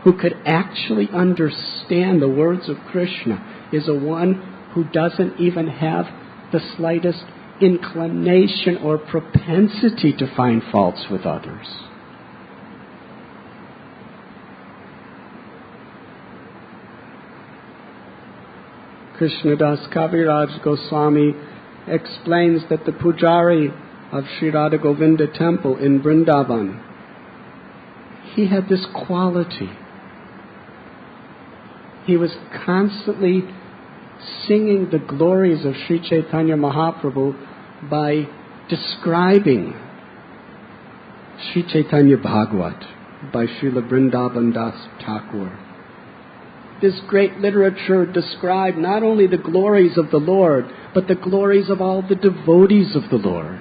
who could actually understand the words of Krishna, is a one who doesn't even have the slightest inclination or propensity to find faults with others. Krishnadas Kaviraj Goswami explains that the pujari of Sri Radha Govinda temple in Vrindavan, he had this quality. He was constantly singing the glories of Sri Chaitanya Mahaprabhu by describing Sri Chaitanya Bhagavat by Srila Vrindavan Das Thakur. This great literature described not only the glories of the Lord, but the glories of all the devotees of the Lord.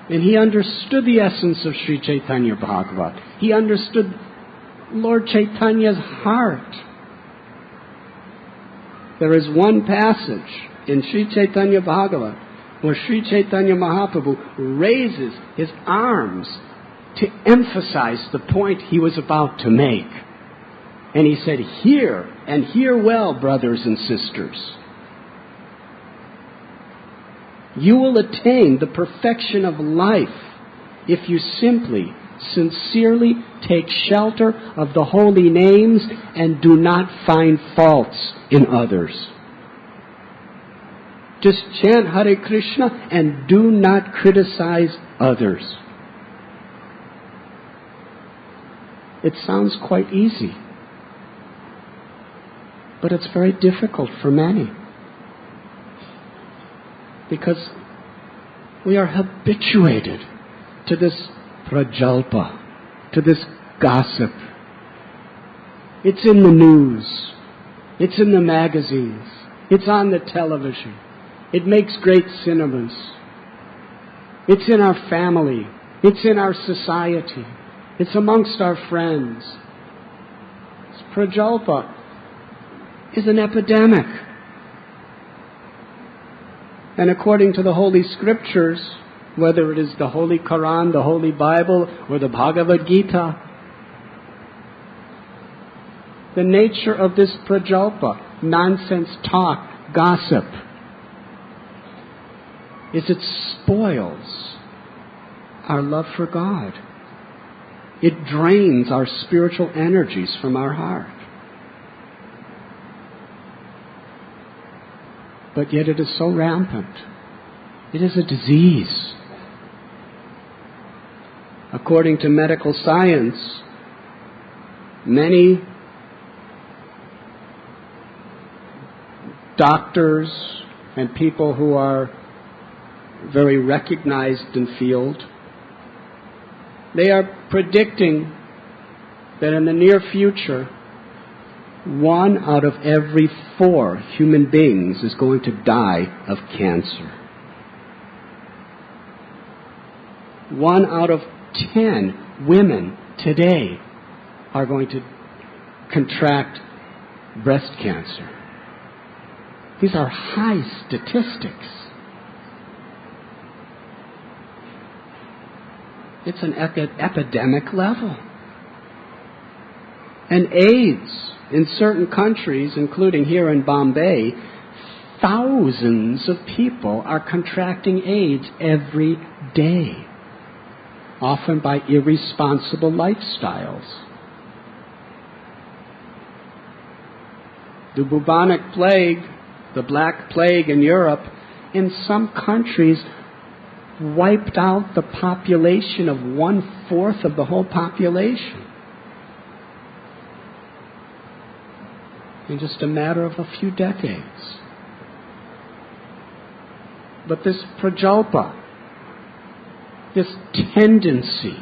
And he understood the essence of Sri Chaitanya Bhagavat. He understood Lord Chaitanya's heart. There is one passage in Sri Chaitanya Bhagavat where Sri Chaitanya Mahaprabhu raises his arms to emphasize the point he was about to make. And he said, "Hear, and hear well, brothers and sisters. You will attain the perfection of life if you simply, sincerely take shelter of the holy names and do not find faults in others. Just chant Hare Krishna and do not criticize others." It sounds quite easy, but it's very difficult for many, because we are habituated to this prajalpa, to this gossip. It's in the news. It's in the magazines. It's on the television. It makes great cinemas. It's in our family. It's in our society. It's amongst our friends. Prajalpa is an epidemic. And according to the Holy Scriptures, whether it is the Holy Quran, the Holy Bible, or the Bhagavad Gita, the nature of this prajalpa, nonsense talk, gossip, is it spoils our love for God. It drains our spiritual energies from our heart. But yet it is so rampant. It is a disease. According to medical science, many doctors and people who are very recognized in field, they are predicting that in the near future, 1 out of every 4 human beings is going to die of cancer. 1 out of 10 women today are going to contract breast cancer. These are high statistics. It's an epidemic level. And AIDS in certain countries, including here in Bombay, thousands of people are contracting AIDS every day, often by irresponsible lifestyles. The bubonic plague, the Black Plague in Europe, in some countries wiped out the population of 1/4 of the whole population. In just a matter of a few decades. But this prajalpa, this tendency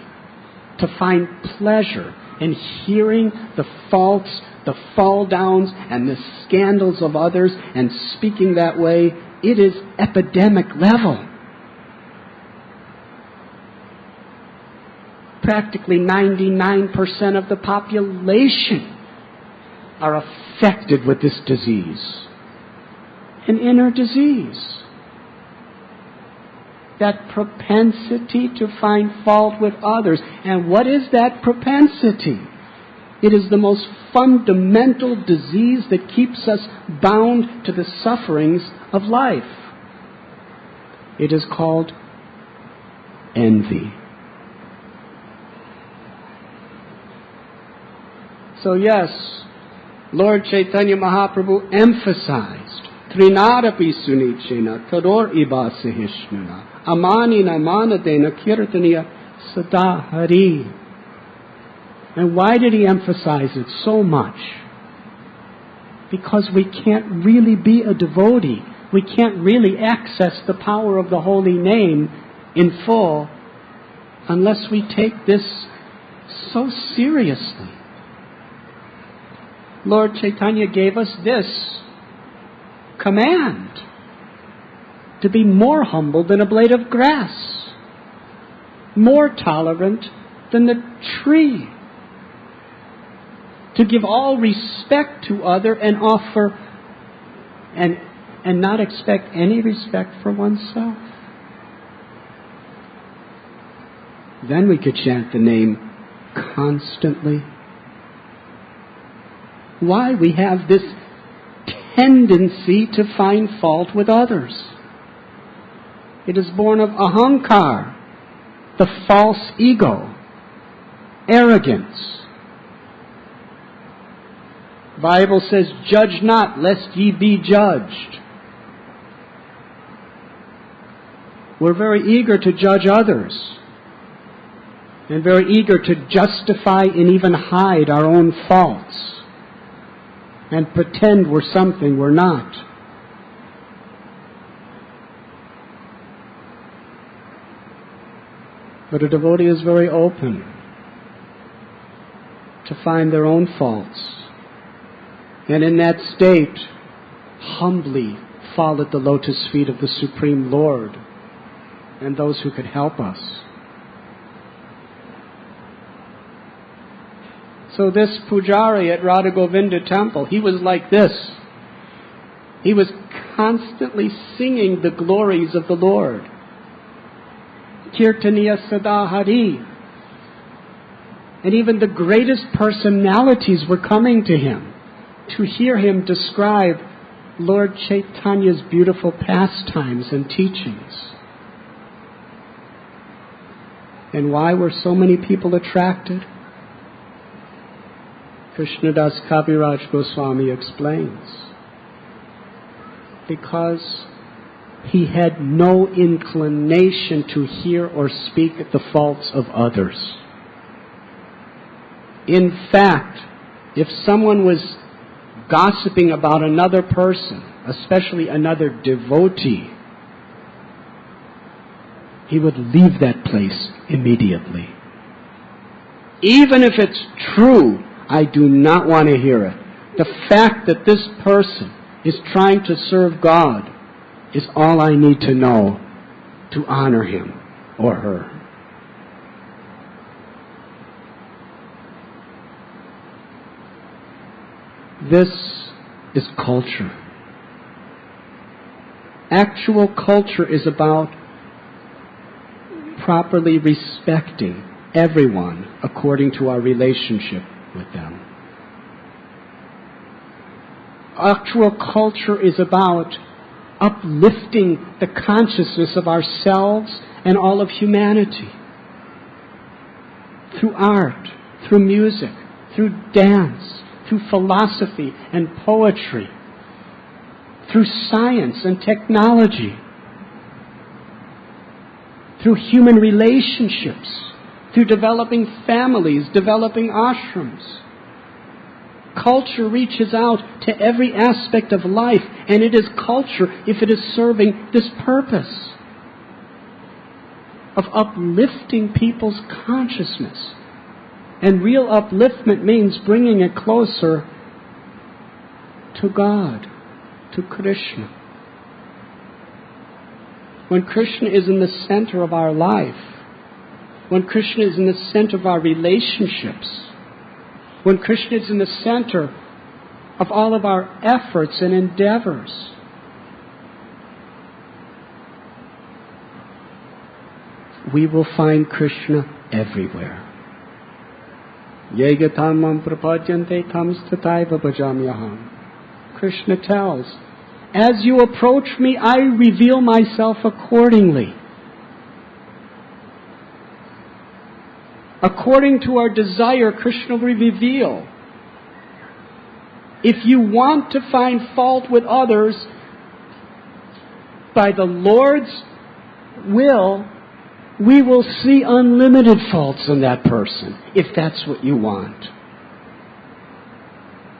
to find pleasure in hearing the faults, the fall downs, and the scandals of others and speaking that way, it is epidemic level. Practically 99% of the population are affected with this disease, an inner disease. That propensity to find fault with others. And what is that propensity? It is the most fundamental disease that keeps us bound to the sufferings of life. It is called envy. So yes, Lord Chaitanya Mahaprabhu emphasized Trinadapi Sunichena Tador Iba Sahishnana Amanina Manadena Kirtaniya Sada Hari. And why did he emphasize it so much? Because we can't really be a devotee. We can't really access the power of the holy name in full unless we take this so seriously. Lord Chaitanya gave us this command: to be more humble than a blade of grass, more tolerant than the tree, to give all respect to other and offer and not expect any respect for oneself. Then we could chant the name constantly. Why? We have this tendency to find fault with others. It is born of ahankar, the false ego, arrogance. The Bible says, "Judge not, lest ye be judged." We're very eager to judge others, and very eager to justify and even hide our own faults, and pretend we're something we're not. But a devotee is very open to find their own faults, and in that state, humbly fall at the lotus feet of the Supreme Lord and those who could help us. So this pujari at Radha Govinda temple, he was like this. He was constantly singing the glories of the Lord. Kirtaniya Sada Hari. And even the greatest personalities were coming to him to hear him describe Lord Chaitanya's beautiful pastimes and teachings. And why were so many people attracted? Krishnadas Kaviraj Goswami explains. Because he had no inclination to hear or speak the faults of others. In fact, if someone was gossiping about another person, especially another devotee, he would leave that place immediately. Even if it's true, I do not want to hear it. The fact that this person is trying to serve God is all I need to know to honor him or her. This is culture. Actual culture is about properly respecting everyone according to our relationship with them. Actual culture is about uplifting the consciousness of ourselves and all of humanity through art, through music, through dance, through philosophy and poetry, through science and technology, through human relationships, through developing families, developing ashrams. Culture reaches out to every aspect of life, and it is culture if it is serving this purpose of uplifting people's consciousness. And real upliftment means bringing it closer to God, to Krishna. When Krishna is in the center of our life, when Krishna is in the center of our relationships, when Krishna is in the center of all of our efforts and endeavors, we will find Krishna everywhere. Yegatamam prapajyante tam stataiva bhajamyaham. Krishna tells, as you approach me, I reveal myself accordingly. According to our desire, Krishna will reveal. If you want to find fault with others, by the Lord's will, we will see unlimited faults in that person, if that's what you want.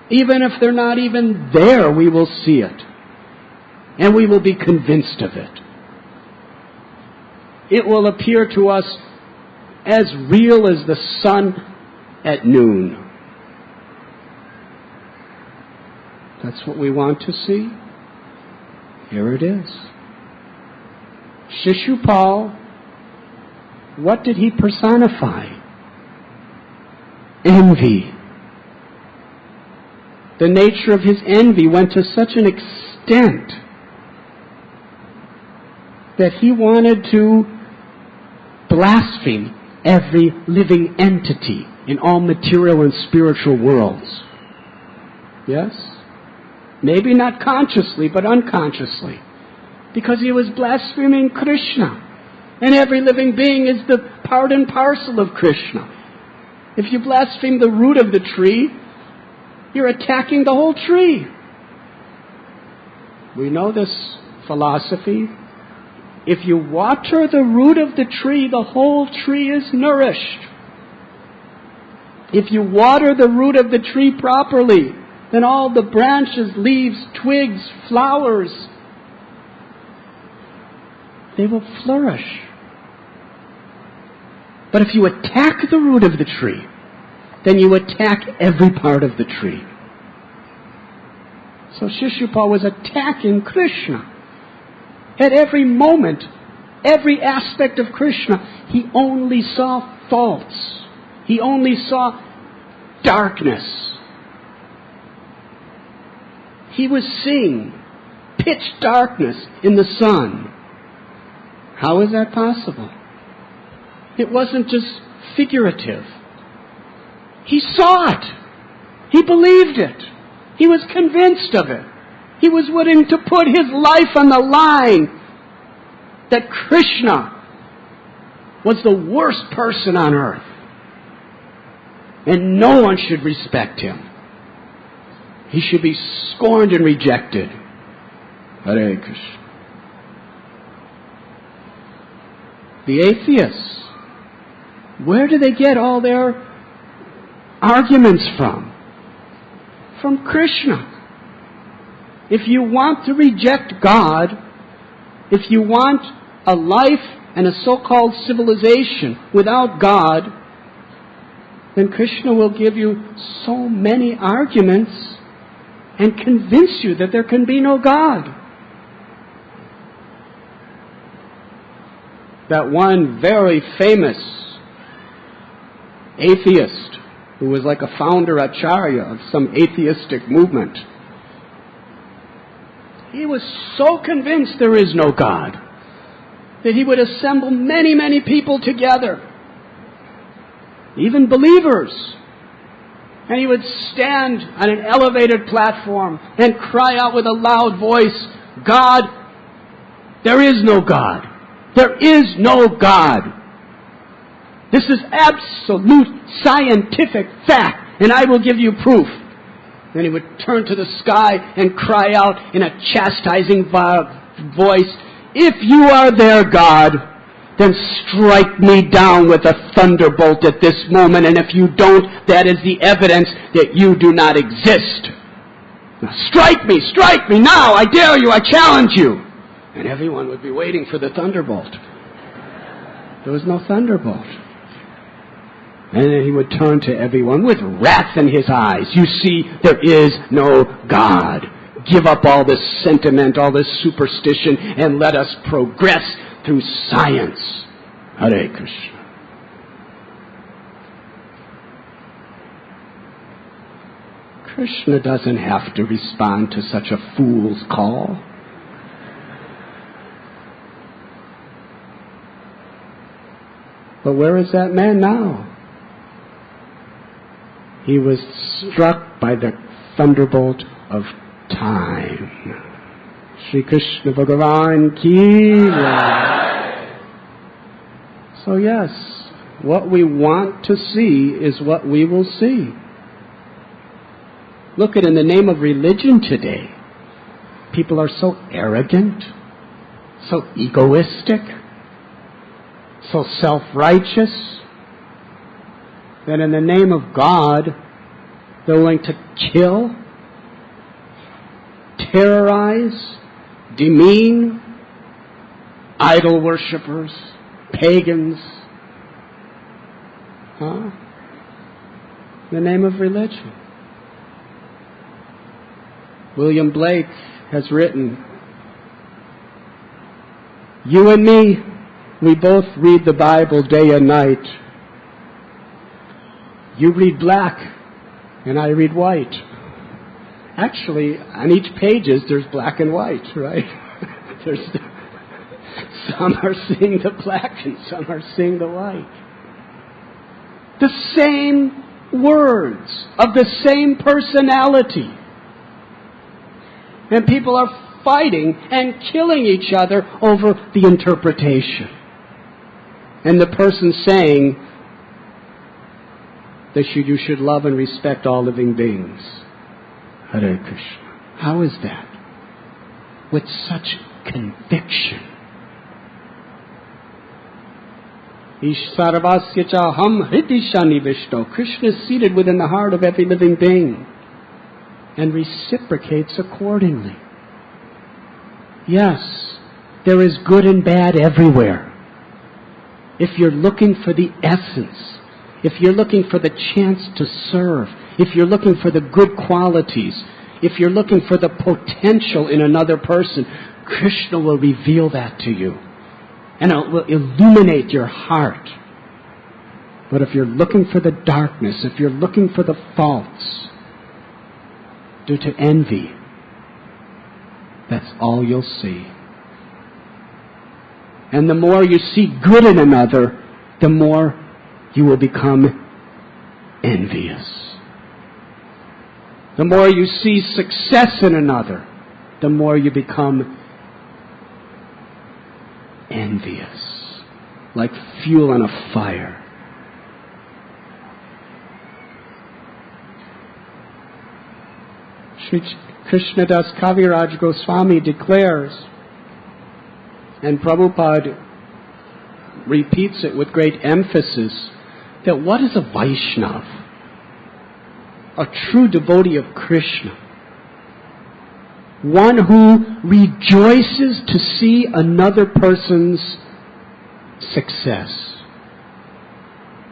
Even if they're not even there, we will see it. And we will be convinced of it. It will appear to us as real as the sun at noon. That's what we want to see. Here it is. Shishupal, what did he personify? Envy. The nature of his envy went to such an extent that he wanted to blaspheme every living entity in all material and spiritual worlds. Yes? Maybe not consciously, but unconsciously. Because he was blaspheming Krishna. And every living being is the part and parcel of Krishna. If you blaspheme the root of the tree, you're attacking the whole tree. We know this philosophy. If you water the root of the tree, the whole tree is nourished. If you water the root of the tree properly, then all the branches, leaves, twigs, flowers, they will flourish. But if you attack the root of the tree, then you attack every part of the tree. So Shishupal was attacking Krishna. At every moment, every aspect of Krishna, he only saw faults. He only saw darkness. He was seeing pitch darkness in the sun. How is that possible? It wasn't just figurative. He saw it. He believed it. He was convinced of it. He was willing to put his life on the line that Krishna was the worst person on earth. And no one should respect him. He should be scorned and rejected. Hare Krishna. The atheists, where do they get all their arguments from? From Krishna. If you want to reject God, if you want a life and a so-called civilization without God, then Krishna will give you so many arguments and convince you that there can be no God. That one very famous atheist who was like a founder acharya of some atheistic movement, he was so convinced there is no God that he would assemble many, many people together, even believers, and he would stand on an elevated platform and cry out with a loud voice, God, there is no God. There is no God. This is absolute scientific fact, and I will give you proof. Then he would turn to the sky and cry out in a chastising voice, "If you are there, God, then strike me down with a thunderbolt at this moment, and if you don't, that is the evidence that you do not exist. Now strike me now, I dare you, I challenge you." And everyone would be waiting for the thunderbolt. There was no thunderbolt. And then he would turn to everyone with wrath in his eyes. "You see, there is no God. Give up all this sentiment, all this superstition, and let us progress through science." Hare Krishna. Krishna doesn't have to respond to such a fool's call. But where is that man now? He was struck by the thunderbolt of time. Shri Krishna Bhagavan ki jai. So yes, what we want to see is what we will see. Look at in the name of religion today, people are so arrogant, so egoistic, so self-righteous, that in the name of God, they're willing to kill, terrorize, demean idol worshippers, pagans, in the name of religion. William Blake has written, "You and me, we both read the Bible day and night. You read black, and I read white." Actually, on each pages, there's black and white, right? Some are seeing the black, and some are seeing the white. The same words of the same personality. And people are fighting and killing each other over the interpretation. And the person saying that you should love and respect all living beings. Hare Krishna. How is that? With such conviction. Ishsarvasya cha ham hridishani vishto. Krishna is seated within the heart of every living being and reciprocates accordingly. Yes, there is good and bad everywhere. If you're looking for the essence, if you're looking for the chance to serve, if you're looking for the good qualities, if you're looking for the potential in another person, Krishna will reveal that to you. And it will illuminate your heart. But if you're looking for the darkness, if you're looking for the faults, due to envy, that's all you'll see. And the more you see good in another, the more you will become envious. The more you see success in another, the more you become envious, like fuel on a fire. Sri Krishnadas Kaviraj Goswami declares, and Prabhupada repeats it with great emphasis, that what is a Vaishnav? A true devotee of Krishna. One who rejoices to see another person's success.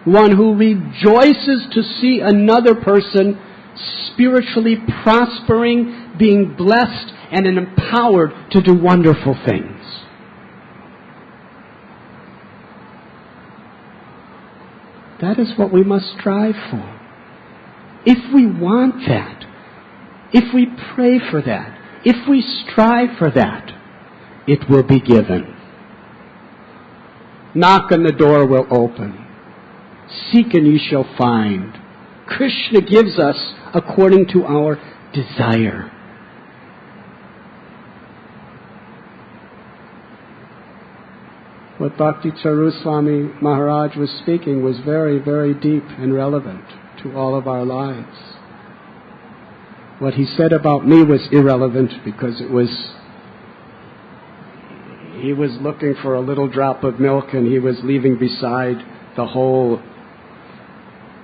One who rejoices to see another person spiritually prospering, being blessed and empowered to do wonderful things. That is what we must strive for. If we want that, if we pray for that, if we strive for that, it will be given. Knock and the door will open. Seek and you shall find. Krishna gives us according to our desire. What Bhakti Charu Swami Maharaj was speaking was very, very deep and relevant to all of our lives. What he said about me was irrelevant because he was looking for a little drop of milk and he was leaving beside the whole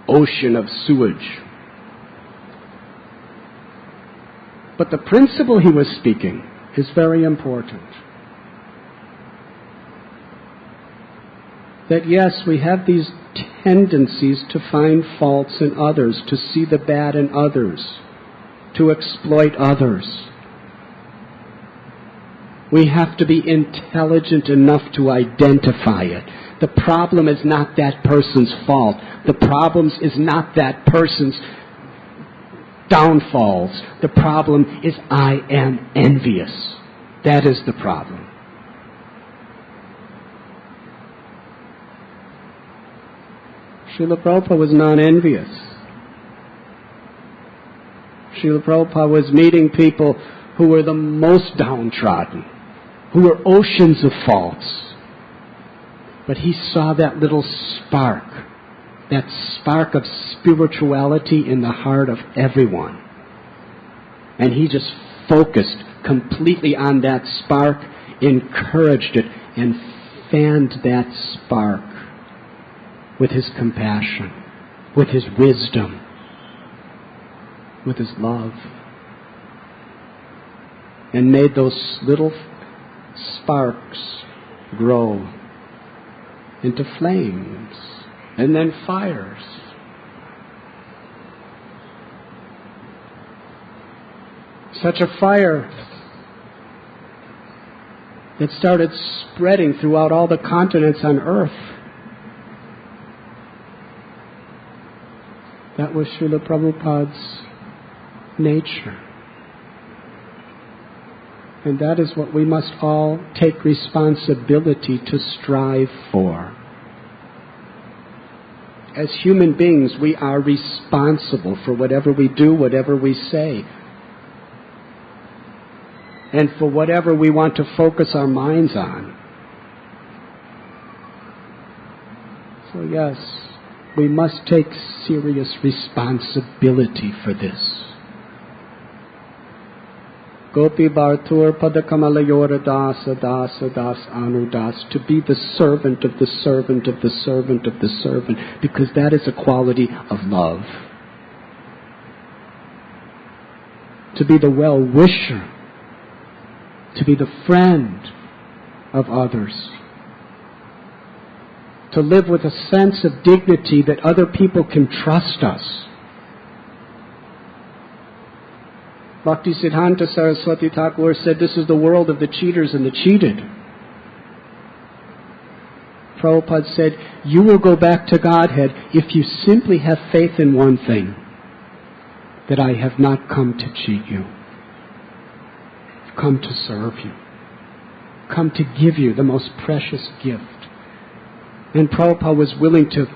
ocean of sewage. But the principle he was speaking is very important. That yes, we have these tendencies to find faults in others, to see the bad in others, to exploit others. We have to be intelligent enough to identify it. The problem is not that person's fault. The problem is not that person's downfalls. The problem is I am envious. That is the problem. Srila Prabhupada was non-envious. Srila Prabhupada was meeting people who were the most downtrodden, who were oceans of faults. But he saw that little spark, that spark of spirituality in the heart of everyone. And he just focused completely on that spark, encouraged it, and fanned that spark with his compassion, with his wisdom, with his love, and made those little sparks grow into flames and then fires. Such a fire that started spreading throughout all the continents on earth. That was Srila Prabhupada's nature. And that is what we must all take responsibility to strive for. As human beings, we are responsible for whatever we do, whatever we say, and for whatever we want to focus our minds on. So yes, we must take serious responsibility for this. Gopi Bhartur Padakamalaya Dasa Dasa Das Anudas, to be the servant of the servant of the servant of the servant, because that is a quality of love. To be the well-wisher, to be the friend of others, to live with a sense of dignity that other people can trust us. Bhaktisiddhanta Saraswati Thakur said this is the world of the cheaters and the cheated. Prabhupada said, you will go back to Godhead if you simply have faith in one thing, that I have not come to cheat you. I've come to serve you. I've come to give you the most precious gift. And Prabhupada was willing to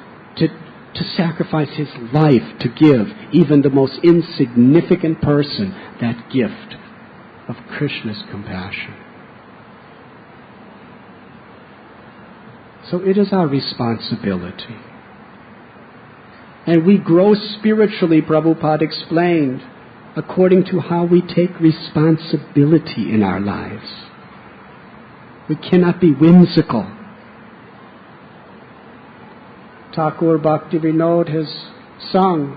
sacrifice his life to give even the most insignificant person that gift of Krishna's compassion. So it is our responsibility. And we grow spiritually, Prabhupada explained, according to how we take responsibility in our lives. We cannot be whimsical. Thakur Bhaktivinoda has sung,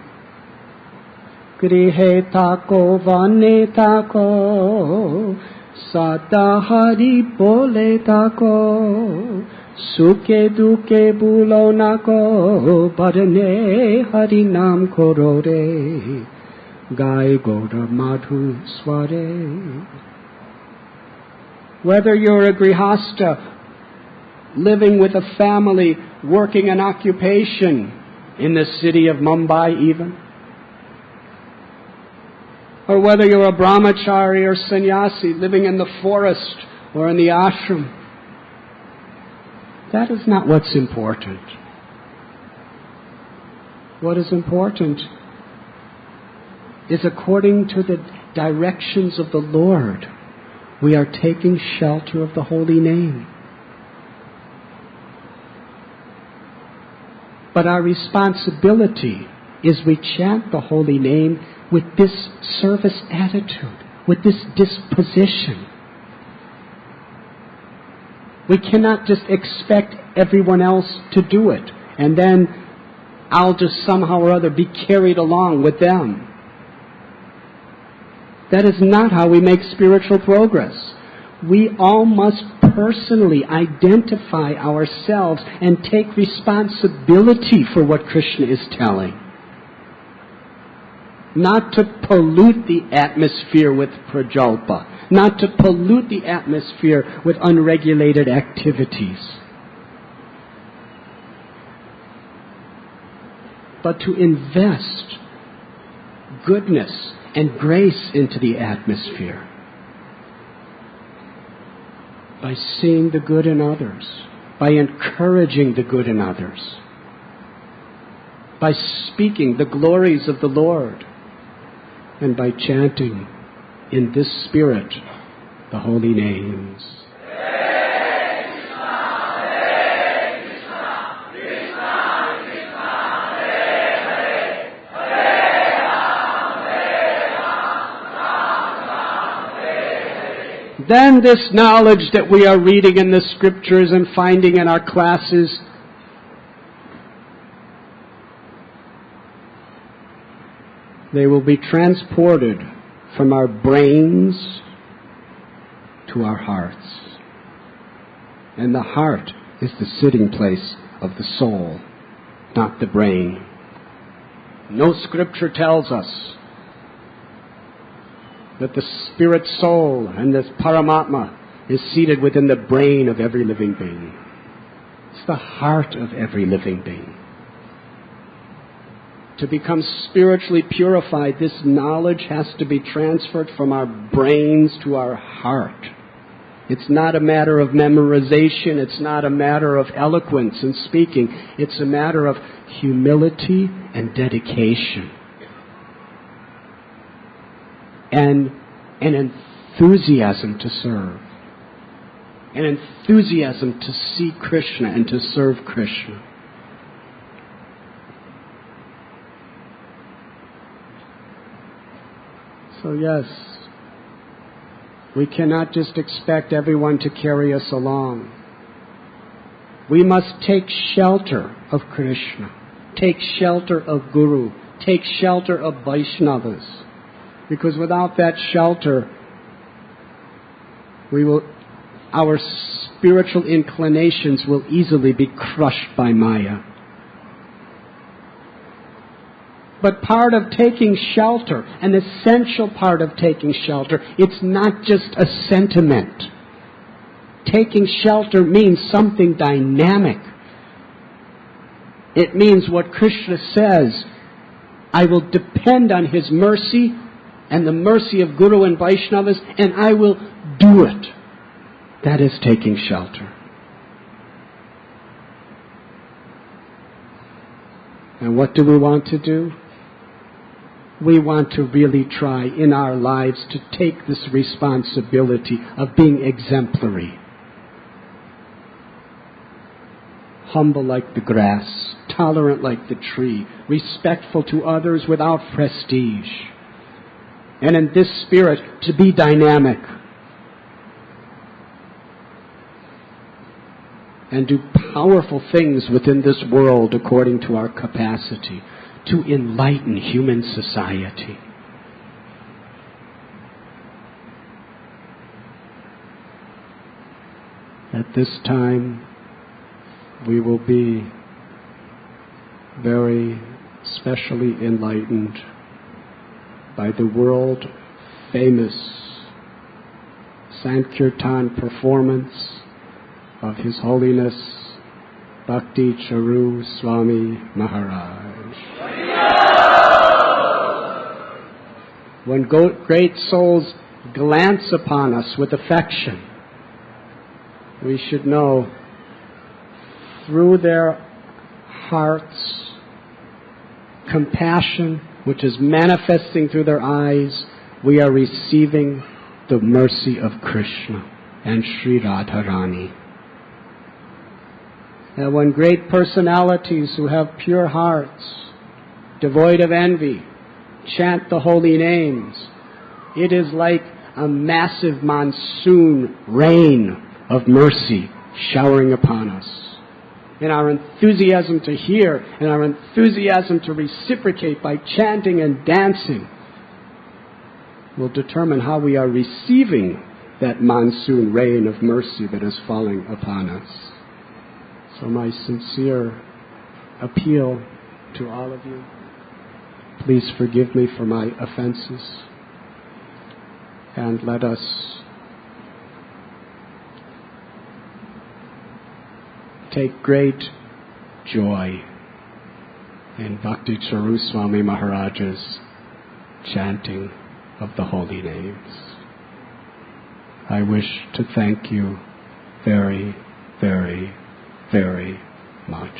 Grihe Thako Vane Thako, Sata Hari Bole Thako, Suke Duke Bulo Nako, Bharane Hari Nam Korore, Gai Goda Madhu Sware. Whether you're a grihasta, living with a family, working an occupation in the city of Mumbai even, or whether you're a brahmachari or sannyasi living in the forest or in the ashram, that is not what's important. What is important is according to the directions of the Lord, we are taking shelter of the holy name. But our responsibility is we chant the holy name with this service attitude, with this disposition. We cannot just expect everyone else to do it, and then I'll just somehow or other be carried along with them. That is not how we make spiritual progress. We all must personally identify ourselves and take responsibility for what Krishna is telling. Not to pollute the atmosphere with prajalpa, not to pollute the atmosphere with unregulated activities, but to invest goodness and grace into the atmosphere by seeing the good in others, by encouraging the good in others, by speaking the glories of the Lord, and by chanting in this spirit the holy names. Then this knowledge that we are reading in the scriptures and finding in our classes they will be transported from our brains to our hearts. And the heart is the sitting place of the soul, not the brain. No scripture tells us that the spirit soul and this Paramatma is seated within the brain of every living being. It's the heart of every living being. To become spiritually purified, this knowledge has to be transferred from our brains to our heart. It's not a matter of memorization. It's not a matter of eloquence and speaking. It's a matter of humility and dedication. And an enthusiasm to serve. An enthusiasm to see Krishna and to serve Krishna. So yes, we cannot just expect everyone to carry us along. We must take shelter of Krishna, take shelter of Guru, take shelter of Vaishnavas. Because without that shelter, our spiritual inclinations will easily be crushed by Maya. But part of taking shelter, an essential part of taking shelter, it's not just a sentiment. Taking shelter means something dynamic. It means what Krishna says, I will depend on His mercy and the mercy of Guru and Vaishnavas, and I will do it. That is taking shelter. And what do we want to do? We want to really try in our lives to take this responsibility of being exemplary. Humble like the grass, tolerant like the tree, respectful to others without prestige. And in this spirit, to be dynamic. And do powerful things within this world according to our capacity to enlighten human society. At this time, we will be very specially enlightened by the world-famous Sankirtan performance of His Holiness Bhakti Charu Swami Maharaj. When great souls glance upon us with affection, we should know through their hearts, compassion, which is manifesting through their eyes, we are receiving the mercy of Krishna and Sri Radharani. And when great personalities who have pure hearts, devoid of envy, chant the holy names, it is like a massive monsoon rain of mercy showering upon us. And our enthusiasm to hear and our enthusiasm to reciprocate by chanting and dancing will determine how we are receiving that monsoon rain of mercy that is falling upon us. So my sincere appeal to all of you, please forgive me for my offenses, and let us take great joy in Bhakti Charu Swami Maharaj's chanting of the holy names. I wish to thank you very, very, very much.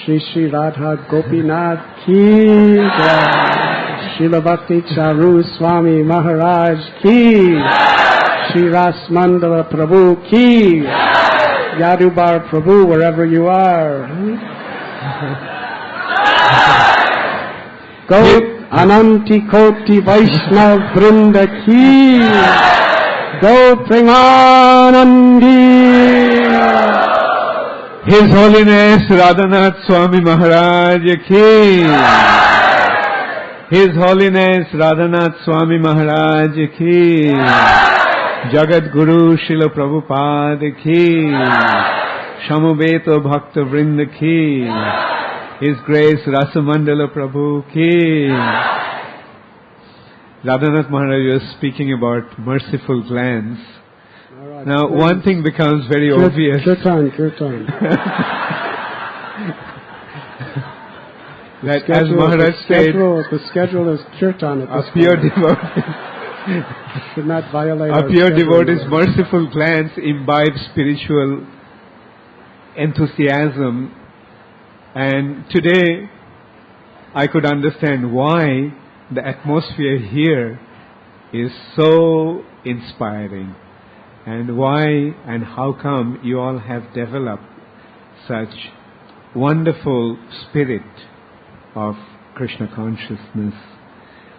Shri Shri Radha Gopinath Ki Jai. Srila Bhakti Charu Swami Maharaj Ki. Shri Ras Mandala Prabhu Ki. Yadubar Prabhu, wherever you are. Go Ananti Koti Vaishnav Vrinda Ki. Go Premanandi. His Holiness Radhanath Swami Maharaj Ki. His Holiness Radhanath Swami Maharaj Ki. Jagat Guru Srila Prabhupada Ki. Shamaveto Bhakta Vrinda Ki. His Grace Rasamandala Prabhu Ki. Radhanath Maharaj was speaking about merciful glance. Right, now, one thing becomes very obvious. Kirtan. That as Maharaj said, the schedule is Kirtan at this a pure point. devotee, Should not violate a pure devotee's merciful glance imbibes spiritual enthusiasm. And today, I could understand why the atmosphere here is so inspiring, and why and how come you all have developed such wonderful spirit of Krishna consciousness.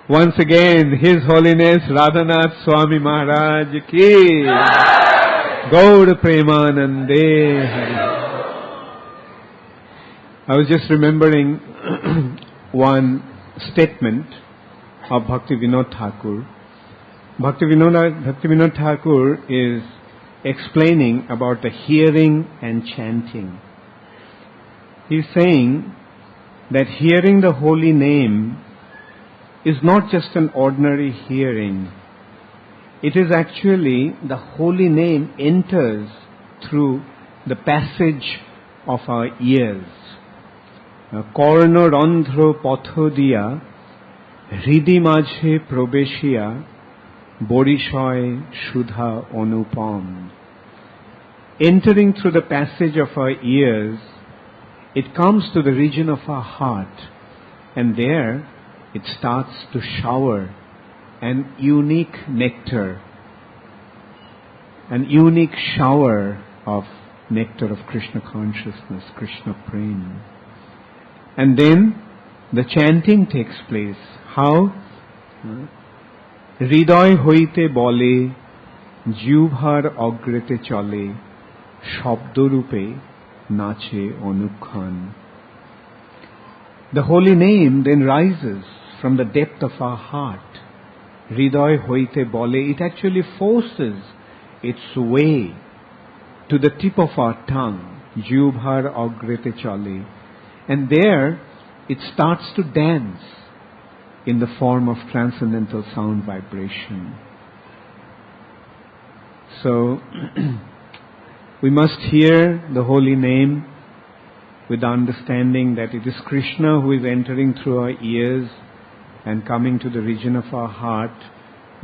Once again, His Holiness Radhanath Swami Maharaj Ki. Gaur Premanande Hari. I was just remembering one statement of Bhakti Vinod Thakur. Bhakti Vinod Thakur is explaining about the hearing and chanting. He's saying that hearing the holy name is not just an ordinary hearing. It is actually the holy name enters through the passage of our ears. Korno randhro patho dia হৃদি মাঝে প্রবেশিয়া বরিশয় সুধা অনুপম. Entering through the passage of our ears, it comes to the region of our heart, and there it starts to shower an unique nectar, an unique shower of nectar of Krishna consciousness, Krishna prema. And then the chanting takes place. How? হৃদয় হইতে বলে জিহ্বার অগ্রেতে চলে শব্দরূপে নাচে অনুক্ষণ. The holy name then rises from the depth of our heart. হৃদয় হইতে বলে, it actually forces its way to the tip of our tongue. জিহ্বার অগ্রেতে চলে. And there it starts to dance in the form of transcendental sound vibration. So, we must hear the holy name with the understanding that it is Krishna who is entering through our ears and coming to the region of our heart,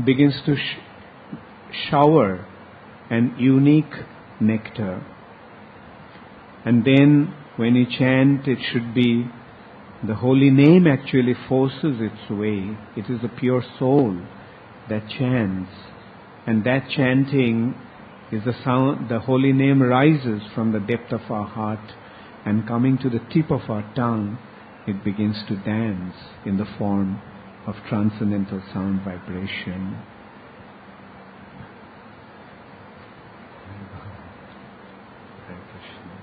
begins to shower an unique nectar. And then, when you chant, it should be the holy name actually forces its way. It is the pure soul that chants. And that chanting is the sound, the holy name rises from the depth of our heart and coming to the tip of our tongue, it begins to dance in the form of transcendental sound vibration. Hare Krishna.